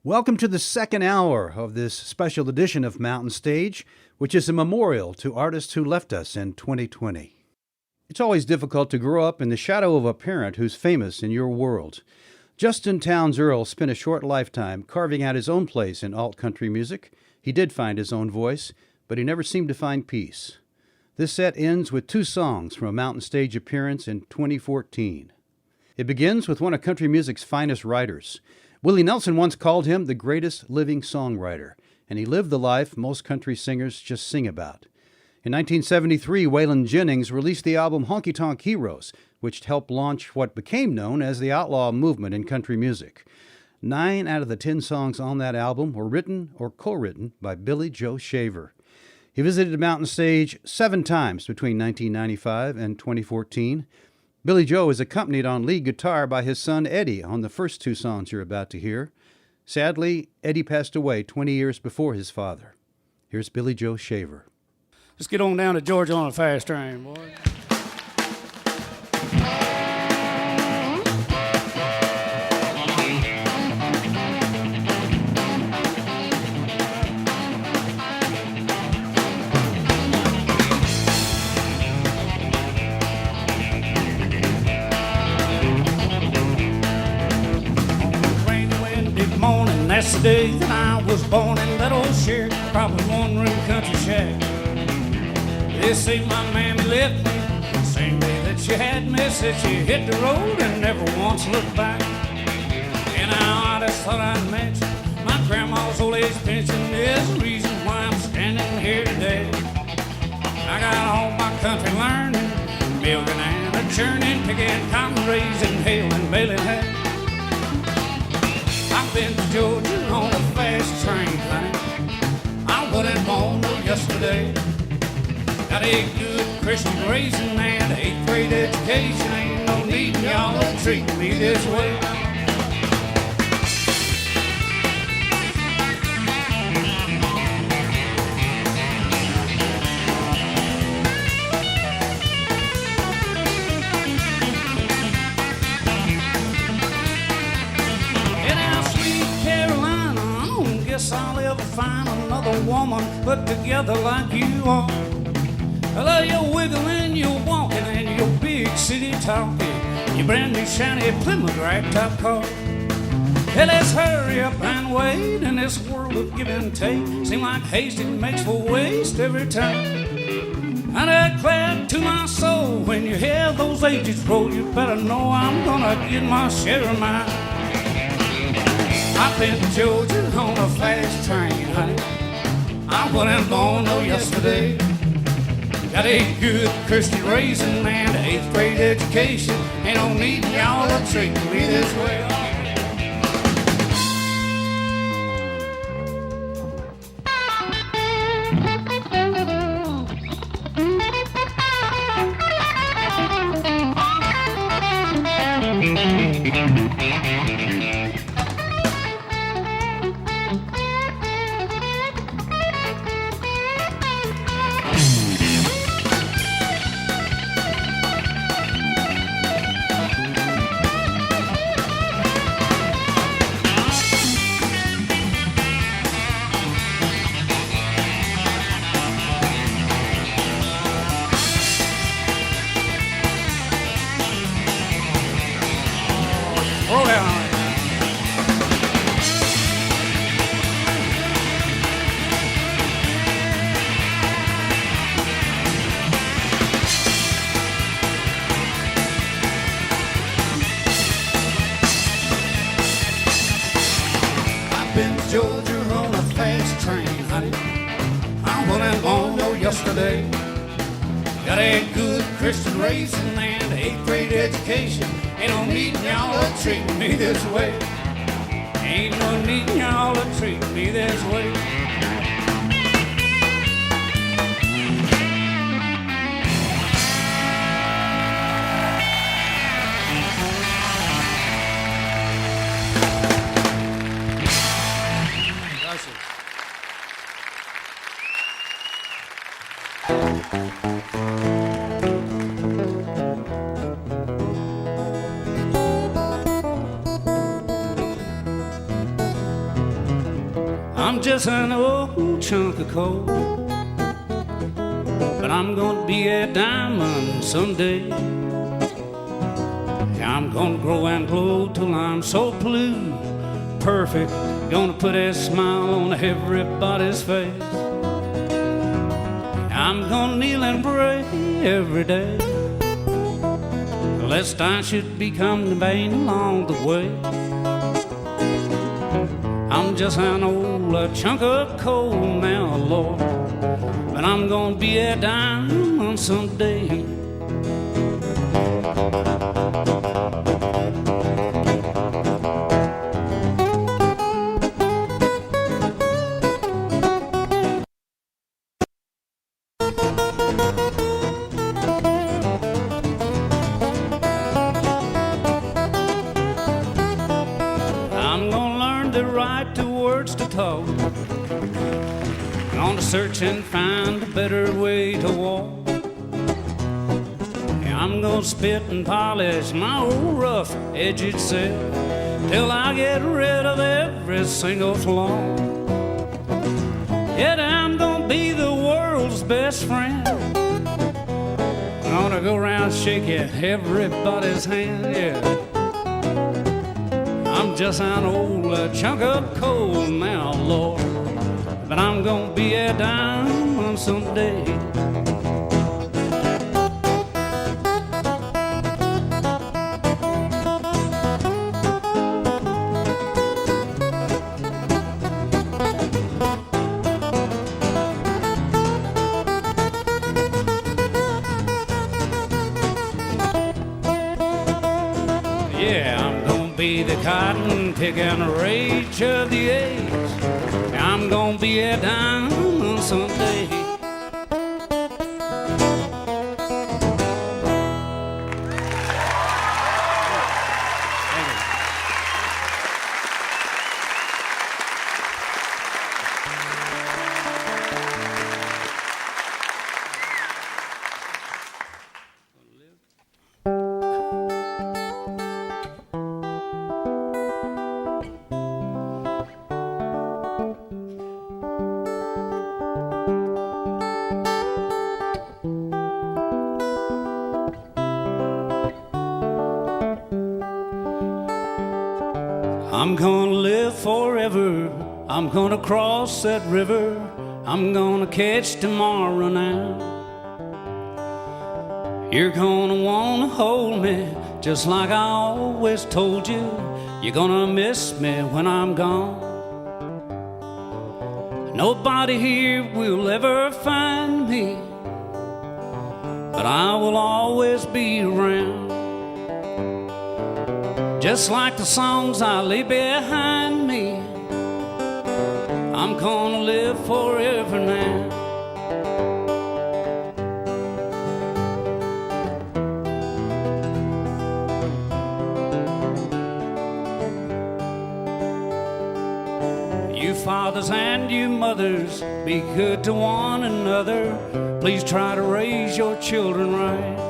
Welcome to the second hour of this special edition of Mountain Stage, which is a memorial to artists who left us in 2020. It's always difficult to grow up in the shadow of a parent who's famous in your world. Justin Townes Earle spent a short lifetime carving out his own place in alt-country music. He did find his own voice, but he never seemed to find peace. This set ends with 2 songs from a Mountain Stage appearance in 2014. It begins with one of country music's finest writers. Willie Nelson once called him the greatest living songwriter, and he lived the life most country singers just sing about. In 1973, Waylon Jennings released the album Honky Tonk Heroes, which helped launch what became known as the outlaw movement in country music. 9 out of the 10 songs on that album were written or co-written by Billy Joe Shaver. He visited Mountain Stage 7 times between 1995 and 2014. Billy Joe is accompanied on lead guitar by his son Eddie on the first 2 songs you're about to hear. Sadly, Eddie passed away 20 years before his father. Here's Billy Joe Shaver. Let's get on down to Georgia on a fast train, boy. That's the day that I was born in that old shack, probably one-room country shack. They say my mammy left me, same day that she had me, said she hit the road and never once looked back. And I just thought I'd mention my grandma's old age pension is the reason why I'm standing here today. I got all my country learning, milking and a churning, picking cotton, raising, hailing, baling hay. I've been to Georgia on a fast train, honey. I wasn't born till yesterday. Got a good Christian raising and an 8th grade education. Ain't no need y'all to treat me this way. I'll ever find another woman put together like you are. I love your wiggling, your walking, and your big city talking. your brand new shiny Plymouth ragtop car. Hey, let's hurry up and wait in this world of give and take. Seem like haste, it makes for waste every time. And I declare to my soul, when you hear those ages roll, you better know I'm gonna get my share of mine. I've been to Georgia on a fast train, honey. I wasn't born no yesterday. Got a good Christian raising and an 8th grade education. Ain't no need y'all to treat me this way. Georgia on a fast train, honey. I wasn't born no yesterday. Got a good Christian raising and an 8th grade education. Ain't no need y'all to treat me this way. Ain't no need y'all to treat me this way. I'm just an old chunk of coal, but I'm gonna be a diamond someday. I'm gonna grow and glow till I'm so blue, perfect, gonna put a smile on everybody's face. I'm gonna kneel and pray every day, lest I should become the vain along the way. I'm just an old chunk of coal now, Lord, but I'm gonna be a diamond someday. I'm gonna learn to write the words to talk, gonna search and find a better way to walk. I'm gonna spit and polish my old rough-edged self till I get rid of every single flaw. Yet I'm gonna be the world's best friend, gonna go around shaking everybody's hand, yeah. I'm just an old chunk of coal now, Lord, but I'm gonna be a diamond someday. Yeah, I'm gonna be the cotton picking rage of the age. I'm gonna be a diamond someday. gonna live forever. I'm gonna cross that river. I'm gonna catch tomorrow now. You're gonna wanna hold me just like I always told you. You're gonna miss me when I'm gone. Nobody here will ever find me, but I will always be around. Just like the songs I leave behind me, I'm gonna live forever now. You fathers and you mothers, be good to one another. Please try to raise your children right.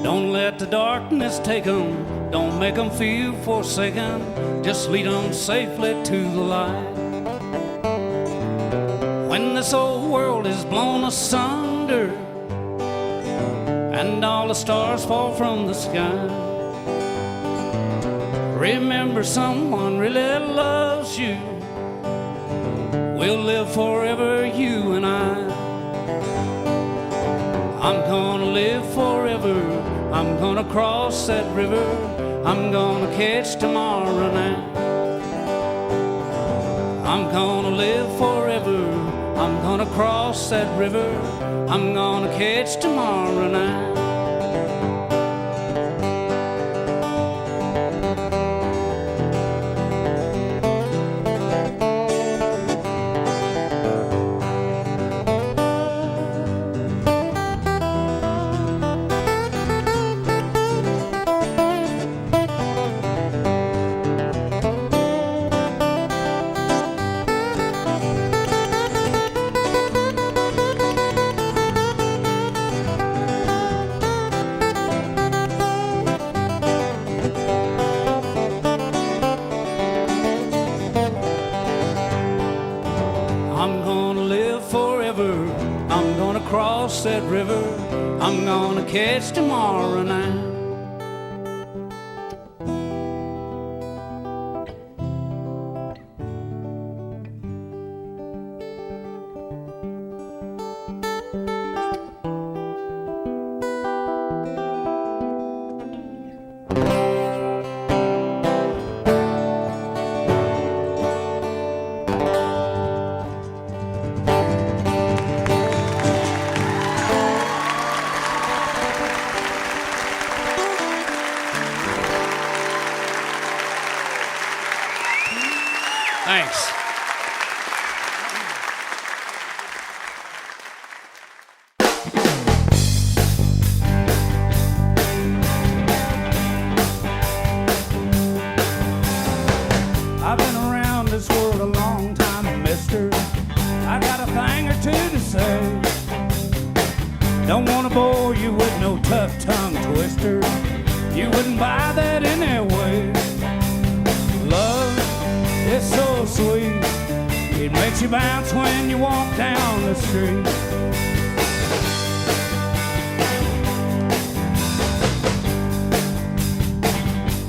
Don't let the darkness take them. Don't make them feel forsaken. Just lead them safely to the light. When this old world is blown asunder and all the stars fall from the sky, remember someone really loves you. We'll live forever, you and I. I'm gonna live forever. I'm gonna cross that river. I'm gonna catch tomorrow now. I'm gonna live forever. I'm gonna cross that river. I'm gonna catch tomorrow now. Cross that river, I'm gonna catch tomorrow now. Thanks. I've been around this world a long time, mister. I got a thing or two to say. Don't want to bore you with no tough tongue twister. You wouldn't buy that anyway. Love, it's so sweet. It makes you bounce when you walk down the street.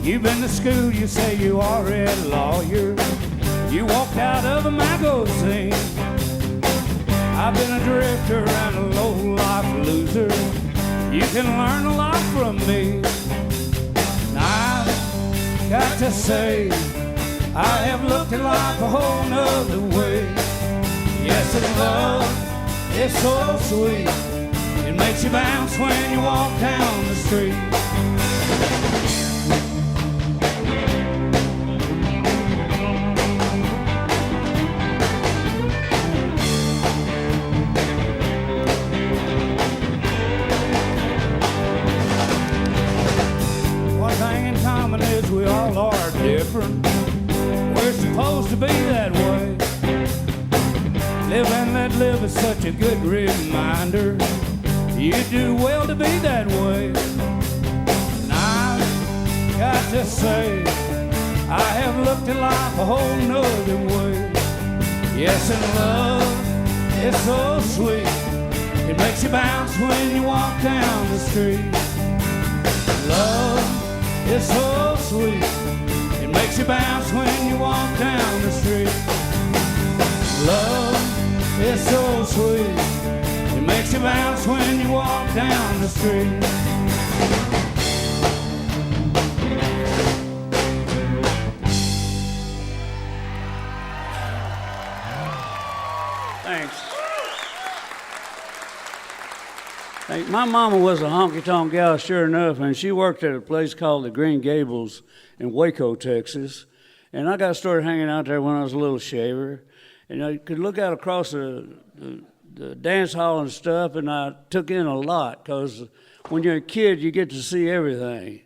You've been to school, you say you are a lawyer. You walked out of a magazine. I've been a drifter and a low-life loser. You can learn a lot from me. And I've got to say, I have looked at life a whole nother way. Yes, and love is so sweet. It makes you bounce when you walk down the street. One thing in common is we all are different. We're supposed to be that way. Live and let live is such a good reminder. You do well to be that way. And I've got to say, I have looked at life a whole nother way. Yes, and love is so sweet. It makes you bounce when you walk down the street. Love is so sweet. makes you bounce when you walk down the street. Love is so sweet, it makes you bounce when you walk down the street. Thanks. Hey, my mama was a honky-tonk gal, sure enough, and she worked at a place called the Green Gables in Waco, Texas. And I got started hanging out there when I was a little shaver. And I could look out across the dance hall and stuff, and I took in a lot, because when you're a kid, you get to see everything.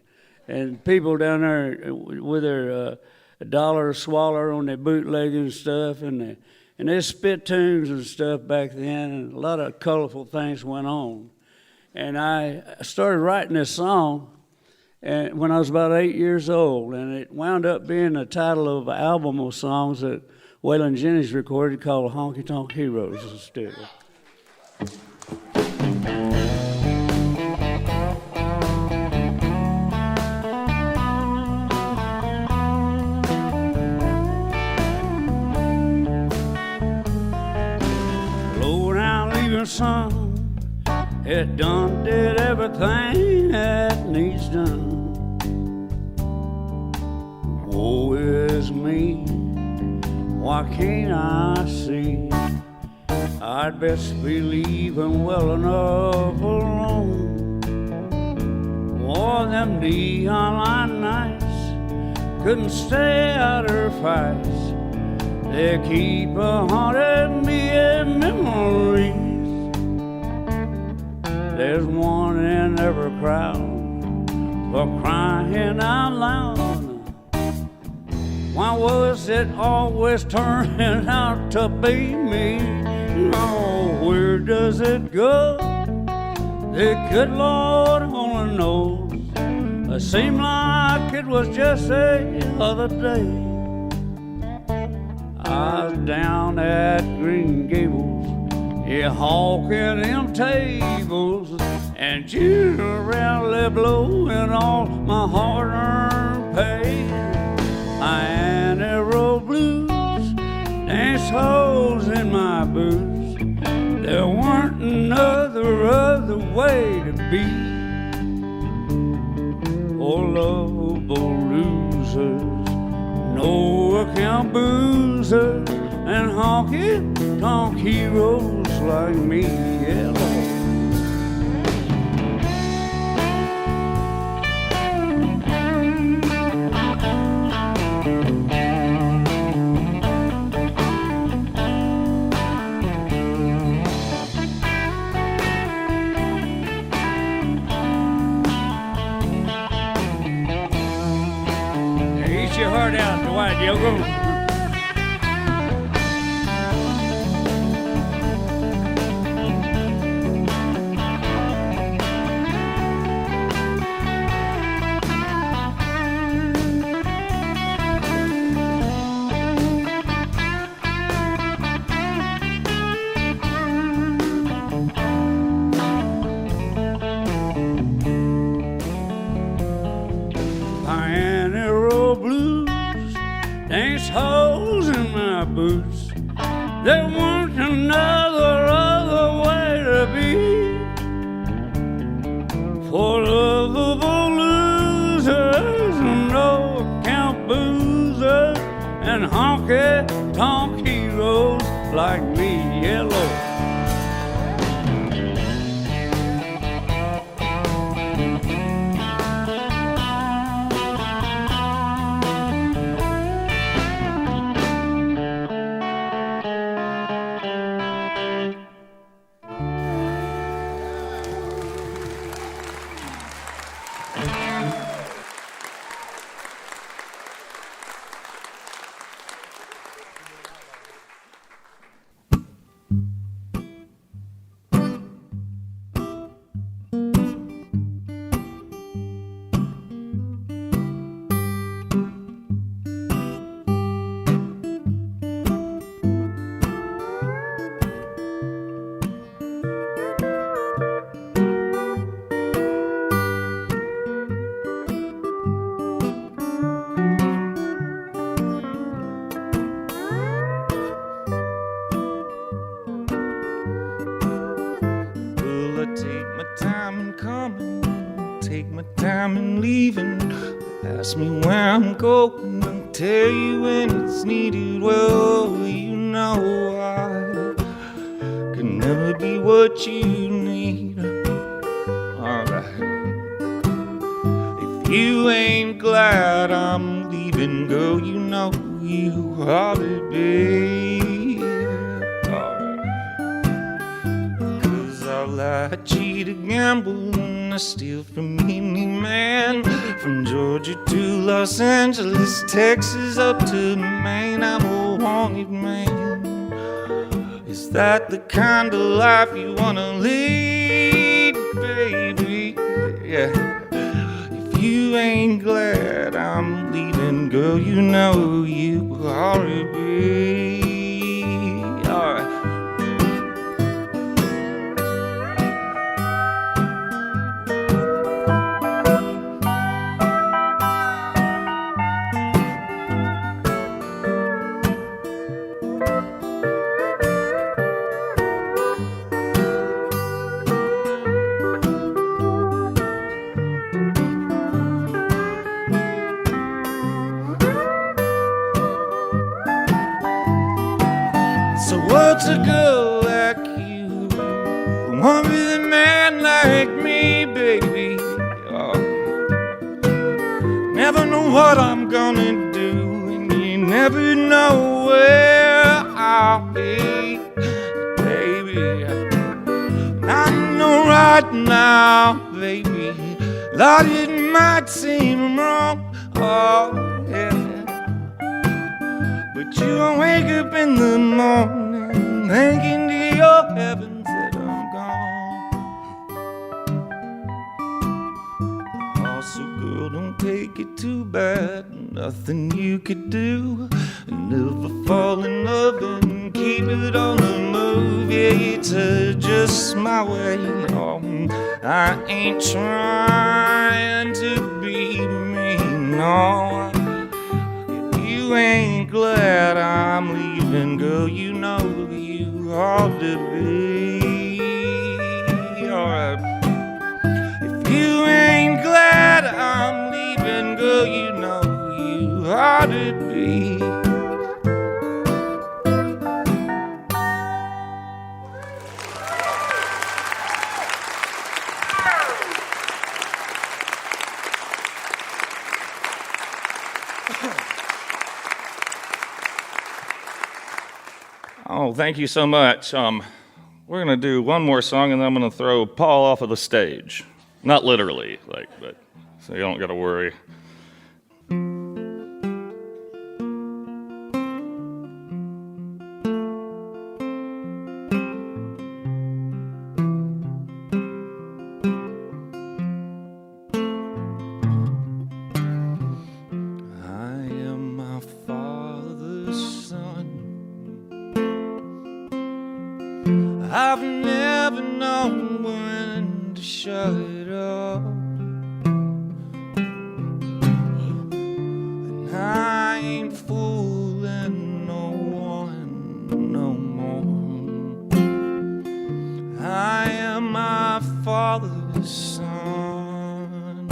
And people down there with their dollar swaller on their bootleg and stuff, and there's spit tunes and stuff back then, and a lot of colorful things went on. And I started writing this song when I was about 8 years old, and it wound up being the title of an album of songs that Waylon Jennings recorded called Honky Tonk Heroes instead. Low down leaving son, it done did everything that needs done. Woe is me, why can't I see? I'd best be leaving well enough alone. Oh, them neon light nights couldn't stay out her fights. They keep haunting me in memories. There's one in every crowd for crying out loud. Why was it always turning out to be me? Oh, where does it go? The good Lord only knows. It seemed like it was just the other day. I was down at Green Gables, yeah, hawking them tables, and generally blowing all my hard-earned pay. Arrow blues, dance holes in my boots. There weren't another other way to be. Oh, lovable losers, no account boozers, and honky-tonk heroes like me, yeah, Lord. Eat your heart out, Dwight Yoakam. Dance holes in my boots. There weren't another other way to be. For lovable losers, no account boozers, and honky-tonk heroes like me, yeah, Lord. what time I'm leaving. Ask me where I'm going, I'll tell you when it's needed. Well, you know I can never be what you need. Alright. If you ain't glad I'm leaving, girl, you know you ought to be. Alright. 'Cause I lie, cheat, and gamble, and I steal from any man. From Georgia to Los Angeles, Texas up to Maine, I'm a wanted man. Is that the kind of life you wanna lead, baby? Yeah. If you ain't glad I'm leaving, girl, you know you ought to be. Alright. So what's a girl like you want with a man like me, baby? Oh. Never know what I'm gonna do, and you never know where I'll be, baby. I know right now, baby, Lord, it might seem wrong, oh yeah. But you won't wake up in the morning thinking to your heavens that I'm gone. Also, girl, don't take it too bad. Nothing you could do. Never fall in love and keep it on the move. Yeah, it's just my way. Oh, I ain't trying to be mean, no. You ain't glad I'm leaving, girl, you know you ought to be. Alright. If you ain't glad I'm leaving, girl, you know you ought to be. Oh, thank you so much. We're gonna do one more song, and then I'm gonna throw Paul off of the stage. Not literally, but so you don't gotta worry. I've never known when to shut it off, and I ain't fooling no one no more. I am my father's son.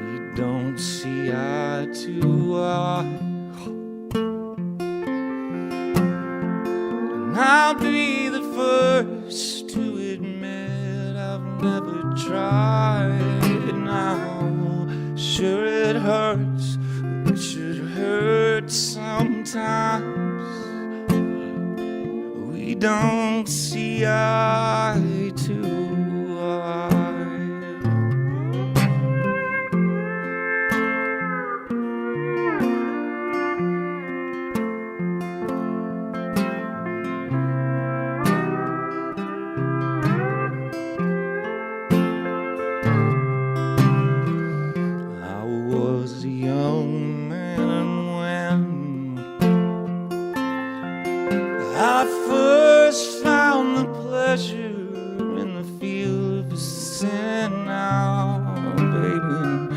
We don't see eye to eye. I'll be the first to admit I've never tried now. Sure it hurts, it should hurt sometimes. We don't see eye to eye. I first found the pleasure in the field of sin now, baby.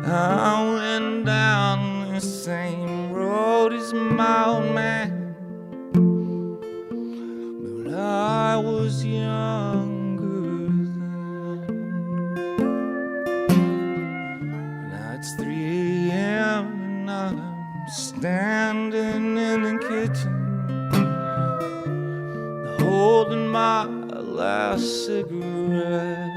I went down the same road as my old man, but I was younger then. kitchen, holding my last cigarette.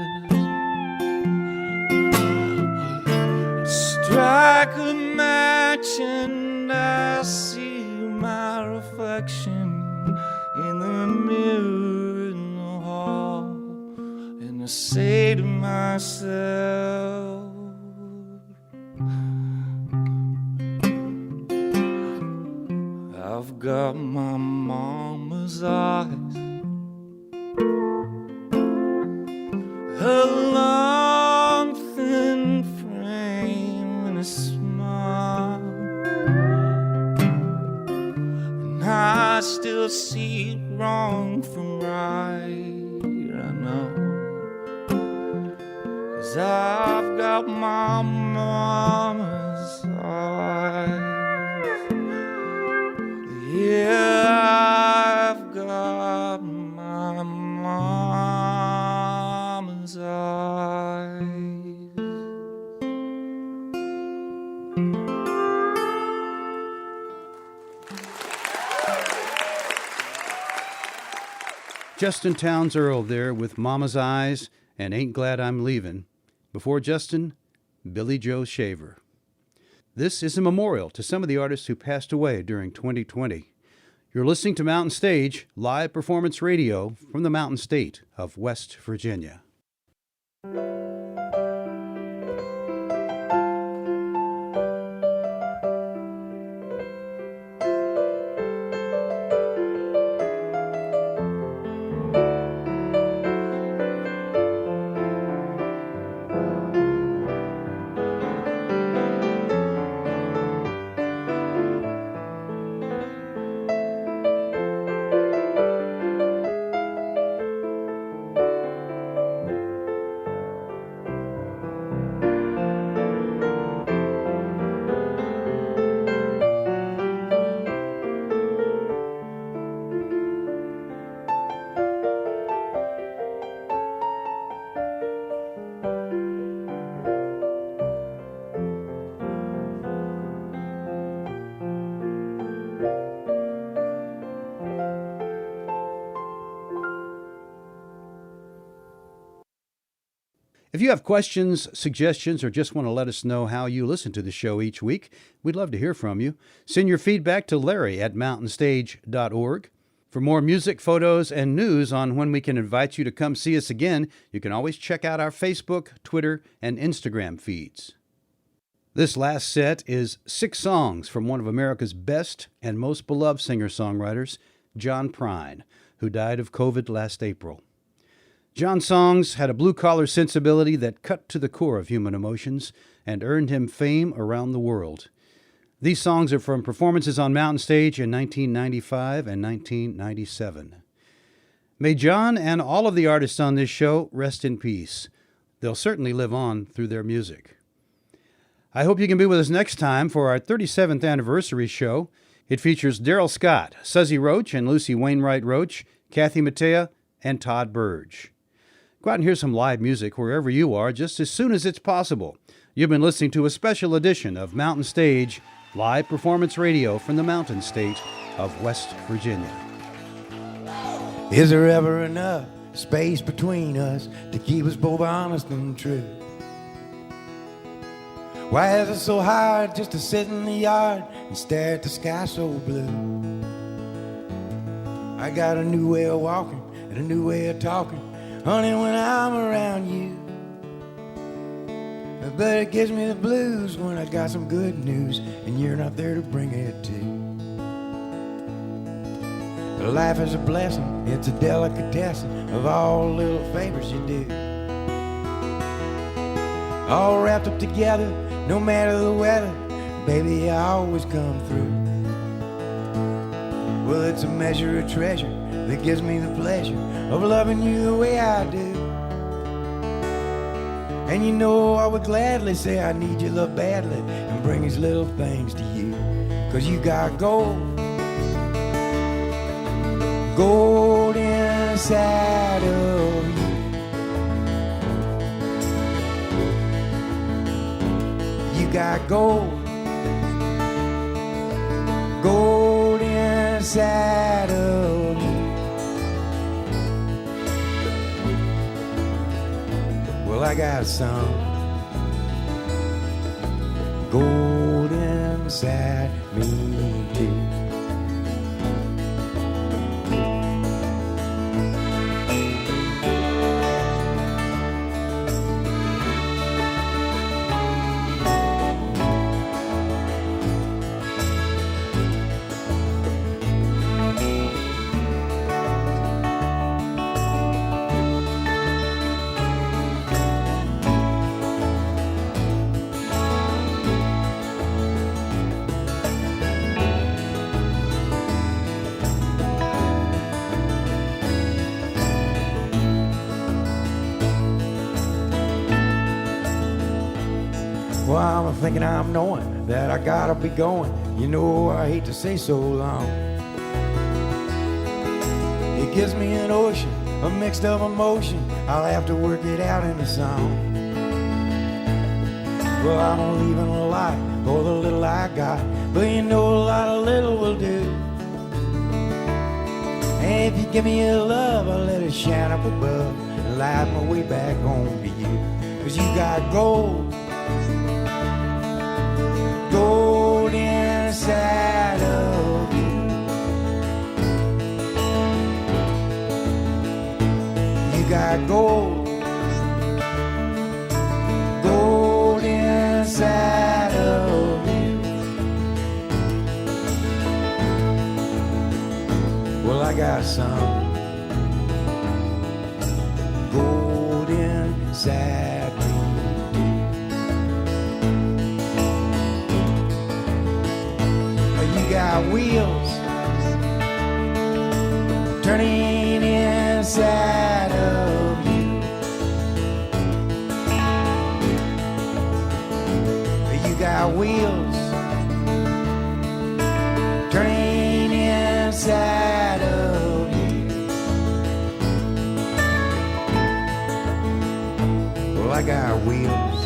Strike a match and I see my reflection in the mirror in the hall, and I say to myself, I've got my mama's eyes, her long thin frame and a smile, and I still see wrong from right, I know, 'cause I've got my mama's eyes. Yeah, I've got my mama's eyes. Justin Townes Earl there with Mama's Eyes and Ain't Glad I'm Leavin'. Before Justin, Billy Joe Shaver. This is a memorial to some of the artists who passed away during 2020. You're listening to Mountain Stage, live performance radio from the Mountain State of West Virginia. If you have questions, suggestions, or just want to let us know how you listen to the show each week, we'd love to hear from you. Send your feedback to larry@mountainstage.org. For more music, photos, and news on when we can invite you to come see us again, you can always check out our Facebook, Twitter, and Instagram feeds. This last set is 6 songs from one of America's best and most beloved singer-songwriters, John Prine, who died of COVID last April. John's songs had a blue-collar sensibility that cut to the core of human emotions and earned him fame around the world. These songs are from performances on Mountain Stage in 1995 and 1997. May John and all of the artists on this show rest in peace. They'll certainly live on through their music. I hope you can be with us next time for our 37th anniversary show. It features Daryl Scott, Suzy Roach and Lucy Wainwright Roach, Kathy Mattea, and Todd Burge. Go out and hear some live music wherever you are just as soon as it's possible. You've been listening to a special edition of Mountain Stage, live performance radio from the Mountain State of West Virginia. Is there ever enough space between us to keep us both honest and true? Why is it so hard just to sit in the yard and stare at the sky so blue? I got a new way of walking and a new way of talking, honey, when I'm around you. But it gives me the blues when I got some good news and you're not there to bring it to. Life is a blessing, it's a delicatessen of all the little favors you do. All wrapped up together, no matter the weather, baby, you always come through. Well, it's a measure of treasure that gives me the pleasure of loving you the way I do. And you know I would gladly say I need your love badly and bring these little things to you. 'Cause you got gold, gold inside of you. You got gold, gold inside inside of you. Well, I got some gold inside me too. Well, I'm thinking I'm knowing that I gotta be going. You know, I hate to say so long. It gives me an ocean, a mixed up emotion. I'll have to work it out in a song. Well, I don't even a lot for the little I got, but you know a lot of little will do. And if you give me your love, I'll let it shine up above and light my way back home to you. 'Cause you got gold, gold inside of you. You got gold, gold inside of you. Well, I got some gold inside me. You got wheels turning inside of you. You got wheels turning inside of you. Well, I got wheels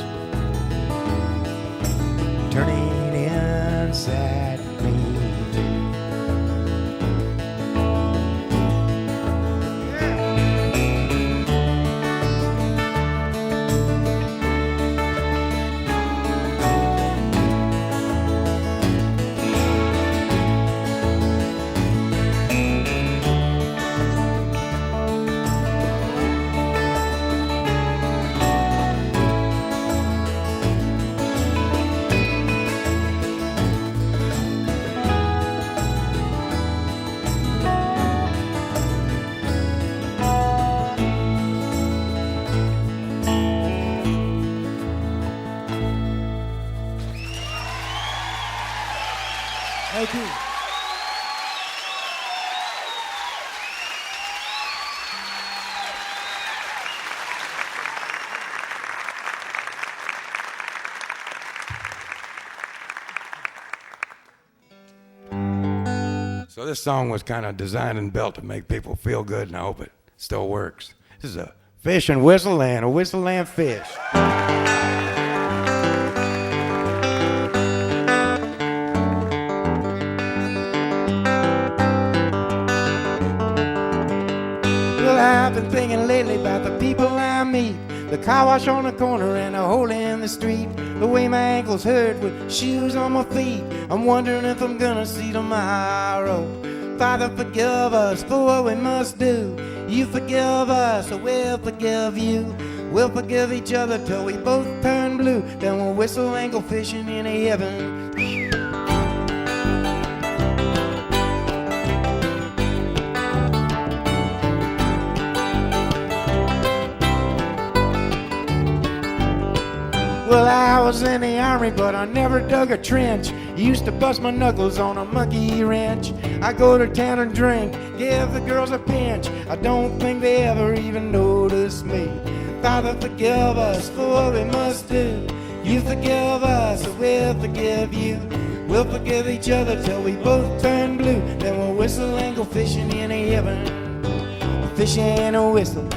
turning inside me. Thank you. So this song was kind of designed and built to make people feel good, and I hope it still works. This is a fish and whistle land, a whistle land fish. I've been thinking lately about the people I meet. The car wash on the corner and a hole in the street. The way my ankles hurt with shoes on my feet. I'm wondering if I'm gonna see tomorrow. Father, forgive us for what we must do. You forgive us, so we'll forgive you. We'll forgive each other till we both turn blue. Then we'll whistle and go fishing in heaven. Well, I was in the army, but I never dug a trench. Used to bust my knuckles on a monkey wrench. I go to town and drink, give the girls a pinch. I don't think they ever even notice me. Father, forgive us for what we must do. You forgive us, so we'll forgive you. We'll forgive each other till we both turn blue. Then we'll whistle and go fishing in heaven. Fish and a whistle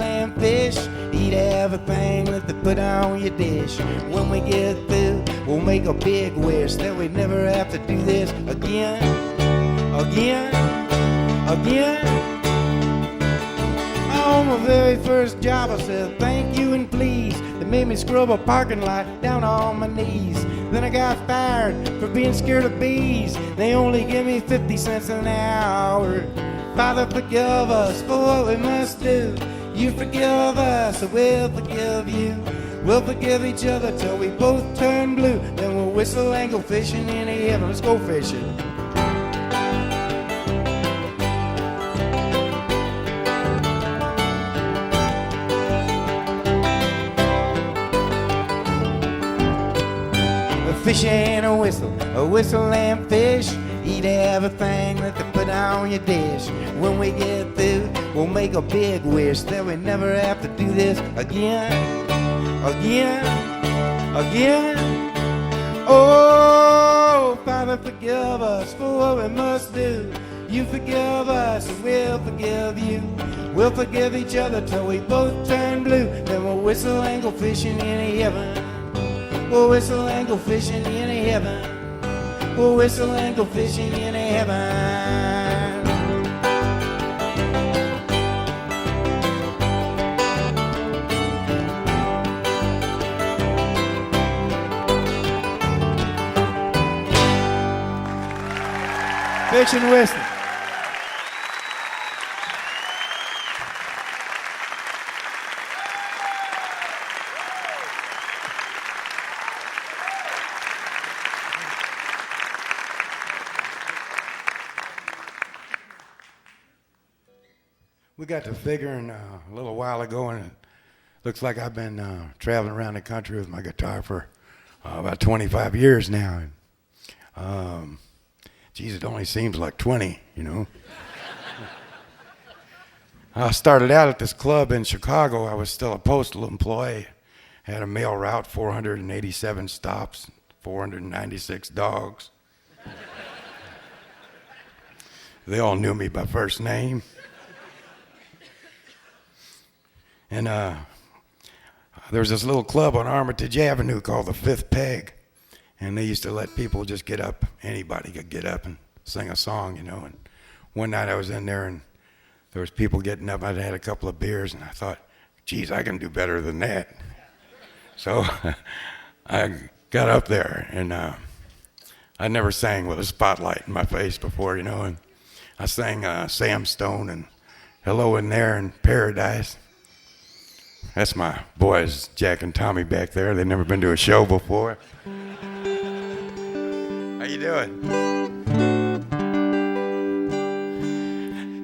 and fish. Eat everything that they put on your dish. When we get through, we'll make a big wish that we never have to do this again. again, again. On my very first job I said thank you and please. They made me scrub a parking lot down on my knees. Then I got fired for being scared of bees. They only give me 50 cents an hour. Father, forgive us for what we must do. You forgive us, so we'll forgive you. We'll forgive each other till we both turn blue. Then we'll whistle and go fishing in the heaven. Let's go fishing. Fish and a whistle and fish. Eat everything that they put on your dish. When we get through, we'll make a big wish that we never have to do this again, again, again. Oh, Father, forgive us for what we must do. You forgive us, and we'll forgive you. We'll forgive each other till we both turn blue. Then we'll whistle and go fishing in heaven. We'll whistle and go fishing in heaven. We'll whistle and go fishing in heaven. Fish and whistle. We got to figuring a little while ago, and it looks like I've been traveling around the country with my guitar for about 25 years now. And, geez, it only seems like 20, you know. I started out at this club in Chicago. I was still a postal employee. Had a mail route, 487 stops, 496 dogs. They all knew me by first name. And there was this little club on Armitage Avenue called the Fifth Peg. And they used to let people just get up. Anybody could get up and sing a song, you know. And one night I was in there and there was people getting up. I'd had a couple of beers and I thought, geez, I can do better than that. So I got up there and I never sang with a spotlight in my face before, you know. And I sang Sam Stone and Hello in There in Paradise. That's my boys, Jack and Tommy back there. They've never been to a show before. How you doing?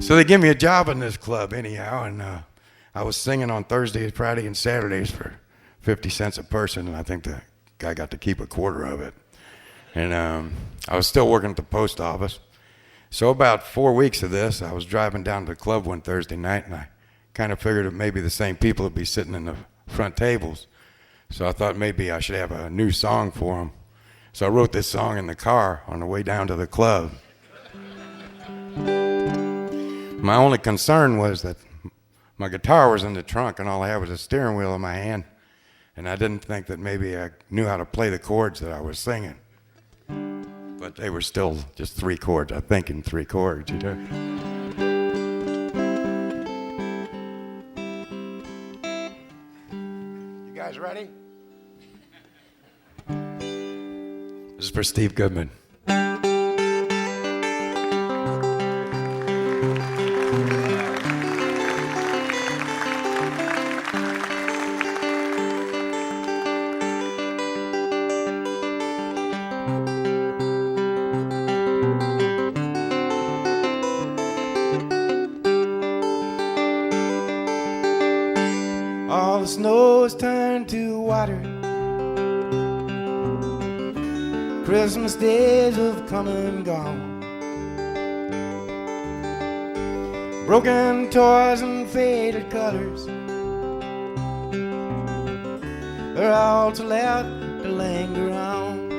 So they give me a job in this club anyhow, and I was singing on Thursdays, Fridays, and Saturdays for 50 cents a person, and I think the guy got to keep a quarter of it. And I was still working at the post office. So about 4 weeks of this, I was driving down to the club one Thursday night, and I kind of figured that maybe the same people would be sitting in the front tables. So I thought maybe I should have a new song for them. So I wrote this song in the car on the way down to the club. My only concern was that my guitar was in the trunk and all I had was a steering wheel in my hand. And I didn't think that maybe I knew how to play the chords that I was singing. But they were still just 3 chords, I think, in 3 chords, you know. You guys ready? This is for Steve Goodman. All the snow's turned to water. Christmas days have come and gone. Broken toys and faded colors are all that's left to linger on.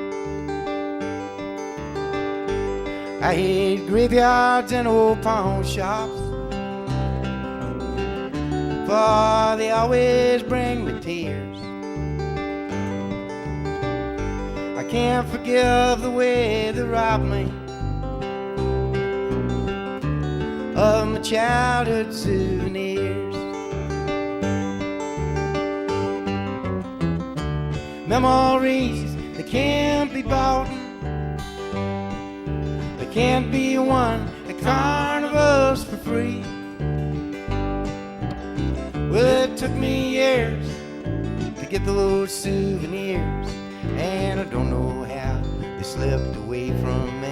I hate graveyards and old pawn shops, for they always bring me tears. I can't forgive the way they robbed me of my childhood souvenirs. Memories that can't be bought, they can't be won at carnivals for free. Well, it took me years to get those souvenirs, and I don't know how they slipped away from me.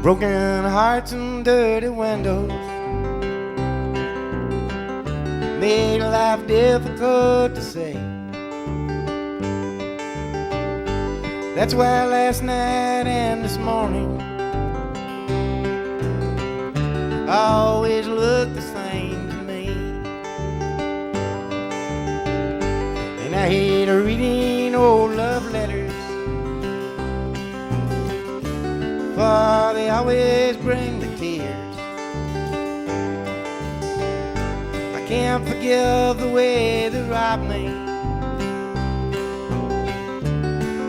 Broken hearts and dirty windows made life difficult to say. That's why last night and this morning always look the same to me. And I hate reading old love letters, for they always bring the tears. I can't forgive the way they robbed me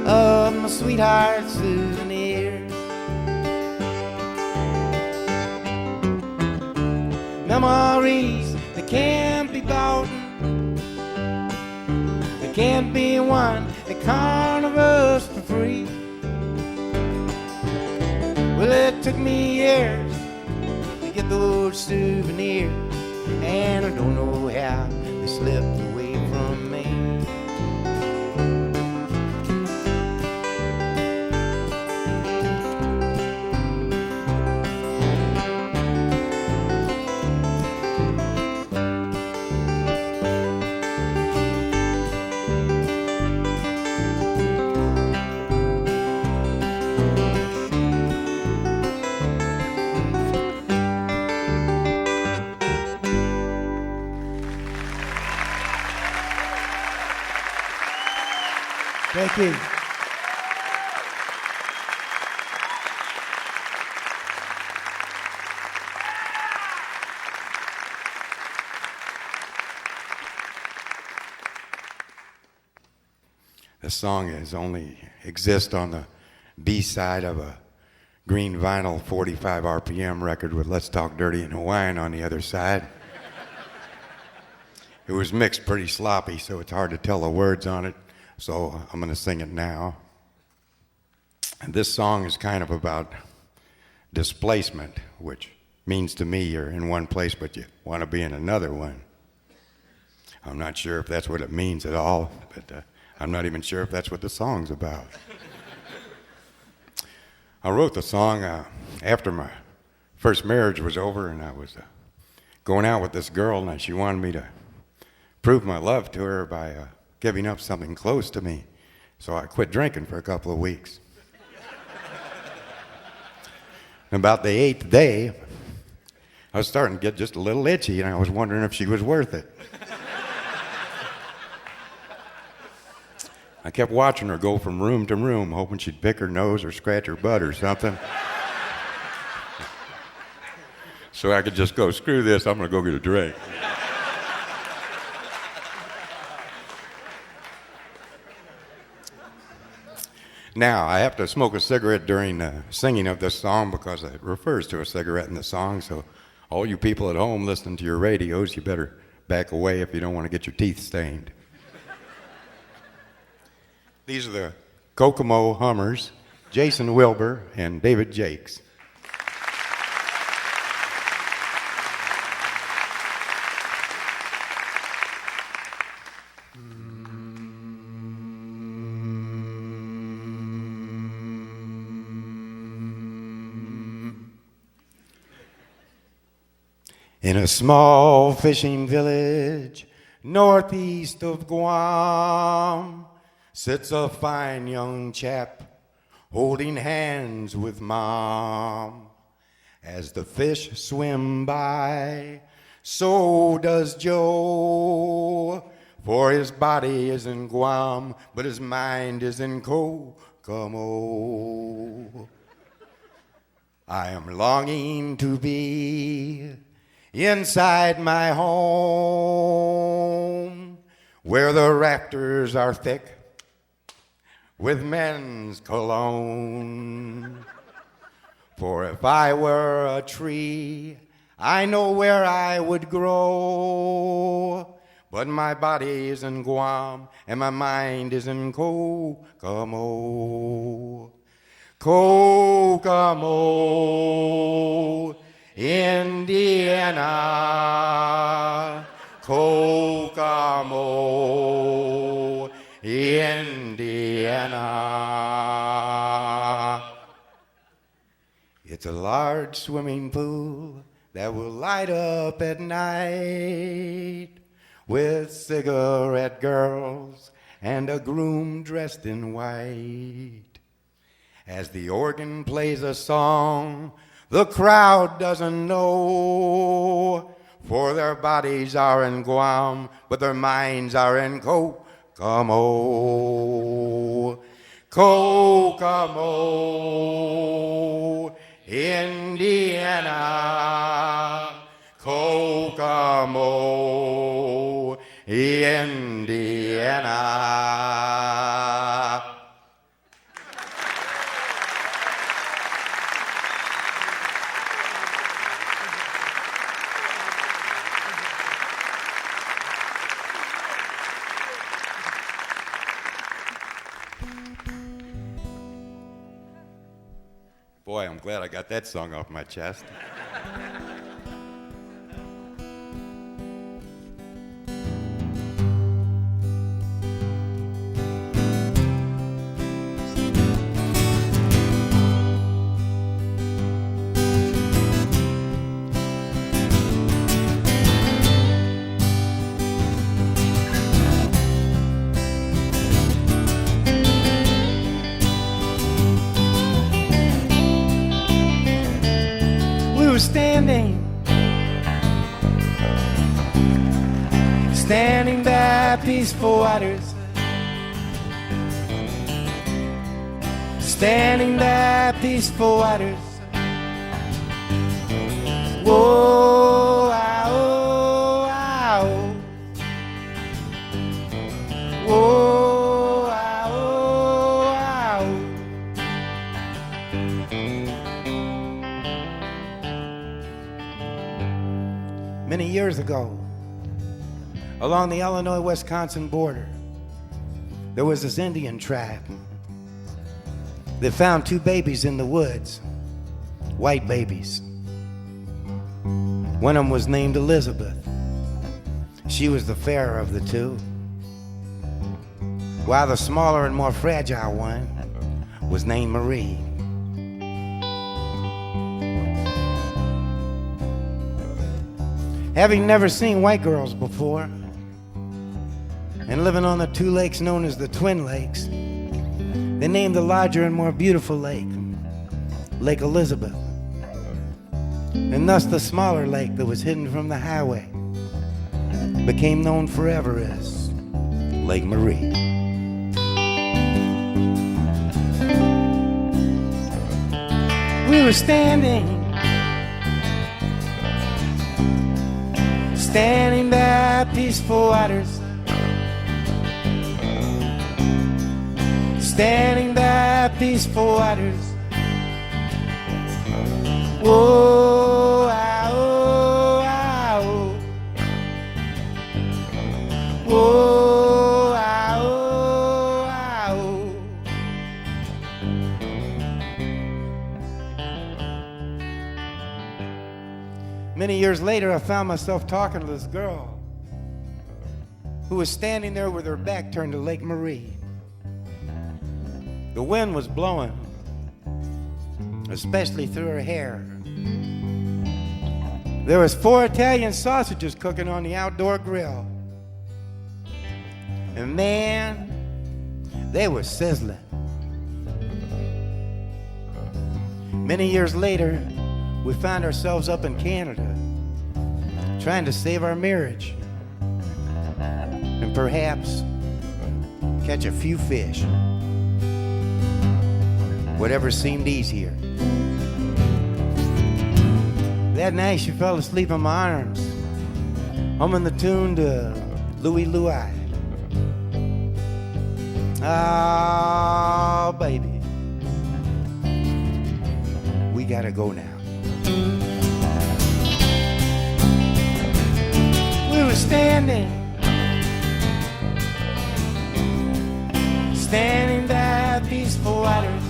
of my sweetheart's souvenirs. Memories that can't be bought, they can't be won at carnivals for free. Well, it took me years to get those souvenirs, and I don't know how they slipped away from me. Thank you. This song is only exists on the B-side of a green vinyl 45 RPM record with Let's Talk Dirty in Hawaiian on the other side. It was mixed pretty sloppy, so it's hard to tell the words on it. So I'm going to sing it now. And this song is kind of about displacement, which means to me you're in one place but you want to be in another one. I'm not sure if that's what it means at all, but I'm not even sure if that's what the song's about. I wrote the song after my first marriage was over, and I was going out with this girl, and she wanted me to prove my love to her by giving up something close to me. So I quit drinking for a couple of weeks. And about the 8th day, I was starting to get just a little itchy, and I was wondering if she was worth it. I kept watching her go from room to room, hoping she'd pick her nose or scratch her butt or something. So I could just go, screw this, I'm going to go get a drink. Now, I have to smoke a cigarette during singing of this song because it refers to a cigarette in the song, so all you people at home listening to your radios, you better back away if you don't want to get your teeth stained. These are the Kokomo Hummers, Jason Wilbur and David Jakes. In a small fishing village northeast of Guam sits a fine young chap holding hands with Mom. As the fish swim by, So does Joe, for his body is in Guam, but his mind is in Kokomo. I am longing to be inside my home, where the rafters are thick with men's cologne. For if I were a tree, I know where I would grow, but my body is in Guam and my mind is in Kokomo. Kokomo, Indiana. Kokomo, Indiana. It's a large swimming pool that will light up at night with cigarette girls and a groom dressed in white. As the organ plays a song the crowd doesn't know, for their bodies are in Guam, but their minds are in Kokomo. Kokomo, Indiana. Kokomo, Indiana. Boy, I'm glad I got that song off my chest. Standing by peaceful waters, standing by peaceful waters. Whoa, ah, oh, ah, oh. Whoa, ah, oh, ah, oh. Many years ago, along the Illinois-Wisconsin border, there was this Indian tribe that found two babies in the woods, white babies. One of them was named Elizabeth. She was the fairer of the two, while the smaller and more fragile one was named Marie. Having never seen white girls before, and living on the two lakes known as the Twin Lakes, they named the larger and more beautiful lake Lake Elizabeth, and thus the smaller lake that was hidden from the highway became known forever as Lake Marie. We were standing by peaceful waters, standing by peaceful waters. Whoa, ah, oh, ah, oh. Whoa, ah, oh, ah, oh. Many years later, I found myself talking to this girl who was standing there with her back turned to Lake Marie. The wind was blowing, especially through her hair. There was 4 Italian sausages cooking on the outdoor grill. And man, they were sizzling. Many years later, we found ourselves up in Canada, trying to save our marriage, and perhaps catch a few fish. Whatever seemed easier. That night she fell asleep in my arms, humming the tune to Louie Louie. Oh, baby, we gotta go now. We were standing by peaceful waters,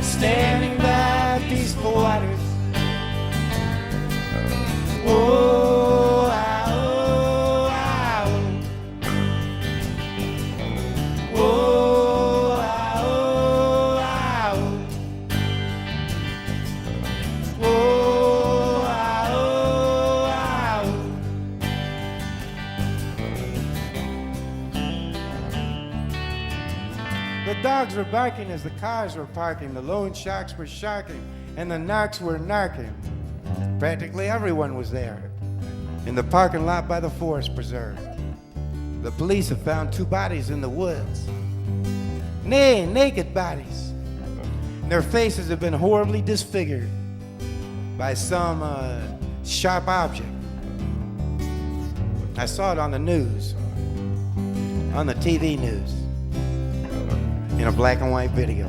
standing by peaceful waters. Oh, ah, oh, ah, oh. Oh, ah, oh, ah, oh. Oh, ah, oh, ah, oh. The dogs were barking as the cars were parking, the loan sharks were sharking, and the narcs were narking. Practically everyone was there in the parking lot by the forest preserve. The police have found 2 bodies in the woods. Nay, naked bodies. Their faces have been horribly disfigured by some sharp object. I saw it on the news, on the TV news, in a black and white video.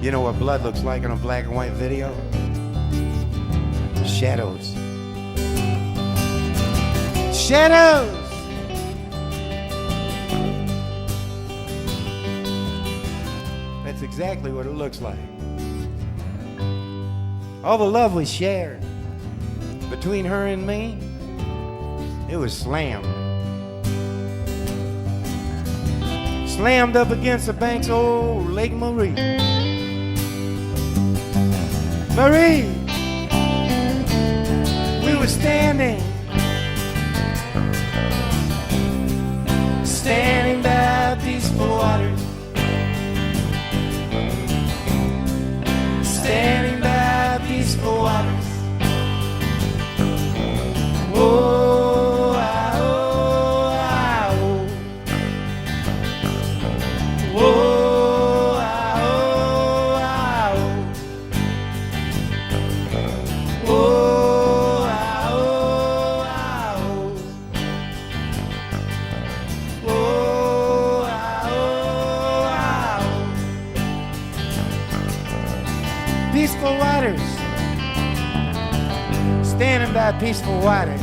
You know what blood looks like in a black and white video? Shadows. Shadows! That's exactly what it looks like. All the love we shared between her and me, it was slammed. Slammed up against the banks of old Lake Marie. Marie! We were standing by peaceful waters, standing by peaceful waters. Oh, ah, oh, ah, oh. Oh, ah, oh, ah, oh. Oh, ah, oh, ah, oh. Oh, ah, oh, ah, oh. Peaceful waters, standing by peaceful waters.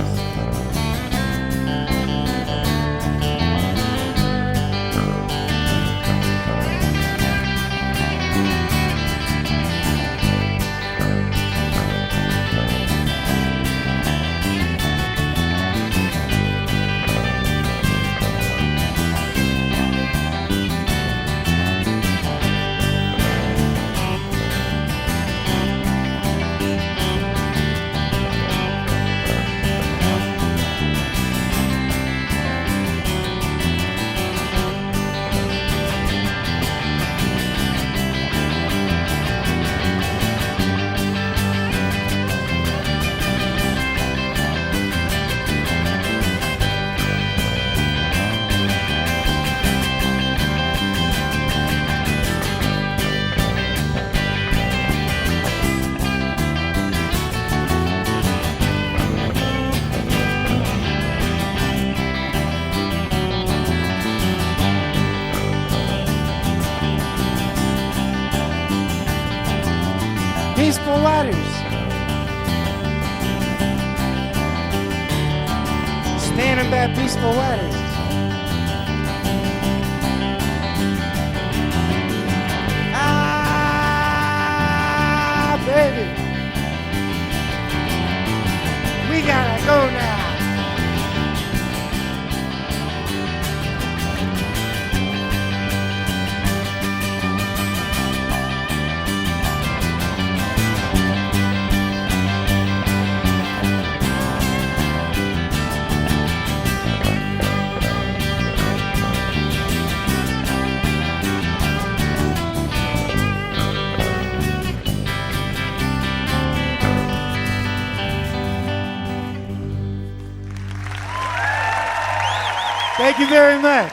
Peaceful waters, standing by peaceful waters. Ah, baby, we gotta go now. Thank you very much.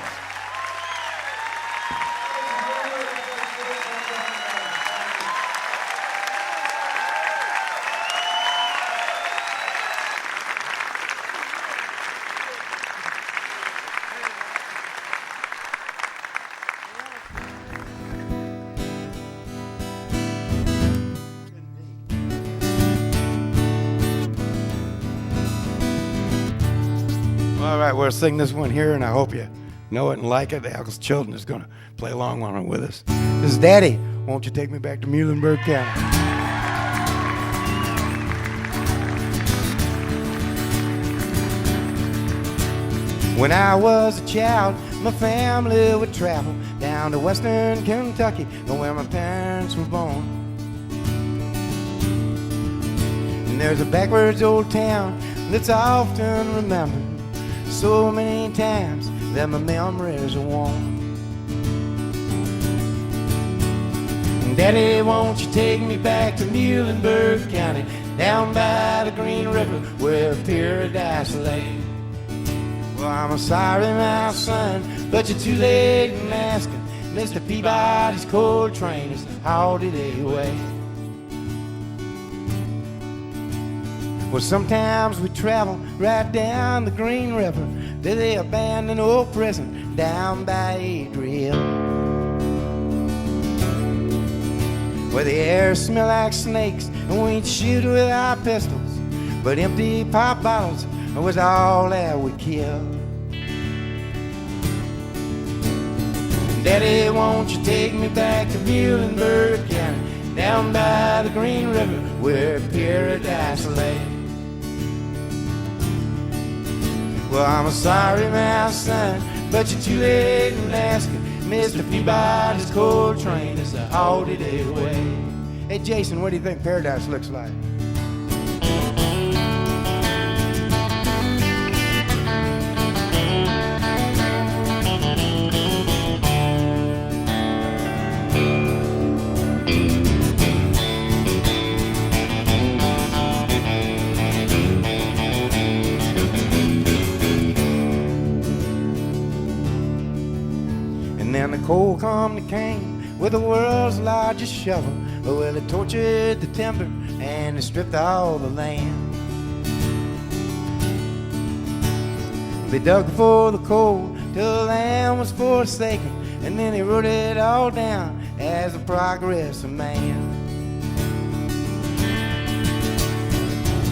All right, we'll sing this one here, and I hope you know it and like it. The Alkes Children is going to play along with us. This is Daddy, won't you take me back to Muhlenberg County? When I was a child, my family would travel down to western Kentucky, where my parents were born. And there's a backwards old town that's often remembered so many times that my memories are worn. Daddy, won't you take me back to Muhlenberg County, down by the Green River where paradise lay? Well, I'm sorry, my son, but you're too late in asking. Mr. Peabody's coal train is all today away. Well, sometimes we travel right down the Green River to the abandoned old prison down by Adriel, where the air smell like snakes and we'd shoot with our pistols, but empty pop bottles was all that we killed. Daddy, won't you take me back to Muhlenberg County, down by the Green River where paradise lay? Well, I'm sorry, my son, but you're too late in asking. Mr. Peabody's coal train is all today away. Hey, Jason, what do you think paradise looks like? And the coal company came with the world's largest shovel. Well, it tortured the timber and it stripped all the land. They dug for the coal till the land was forsaken, and then they wrote it all down as the progress of man.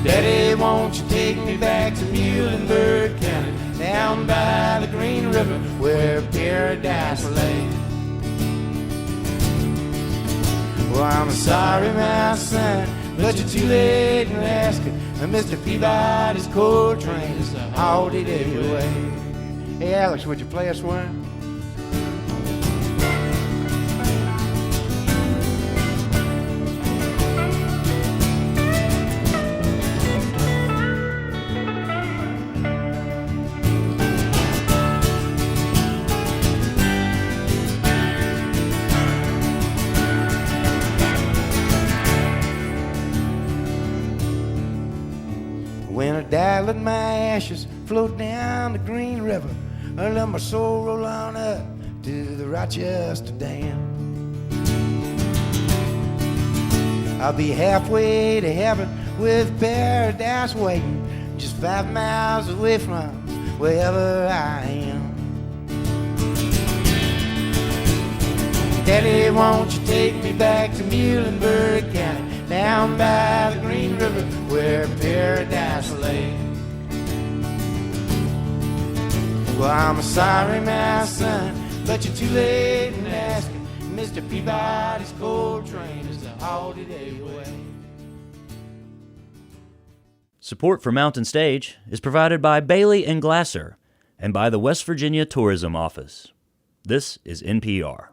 Daddy, won't you take me back to Muhlenberg County, down by the Green River where paradise lay? Well, I'm sorry, my son, but you're too late in asking. Mr. Peabody's coal train is all the day away. Hey, Alex, would you play us one? When I die, let my ashes float down the Green River. I let my soul roll on up to the Rochester Dam. I'll be halfway to heaven with paradise waiting, just 5 miles away from wherever I am. Daddy, won't you take me back to Muhlenberg County, down by the Green River where paradise lay? Well, I'm sorry, my son, but you're too late in asking. Mr. Peabody's coal train is all the day away. Support for Mountain Stage is provided by Bailey and Glasser and by the West Virginia Tourism Office. This is NPR.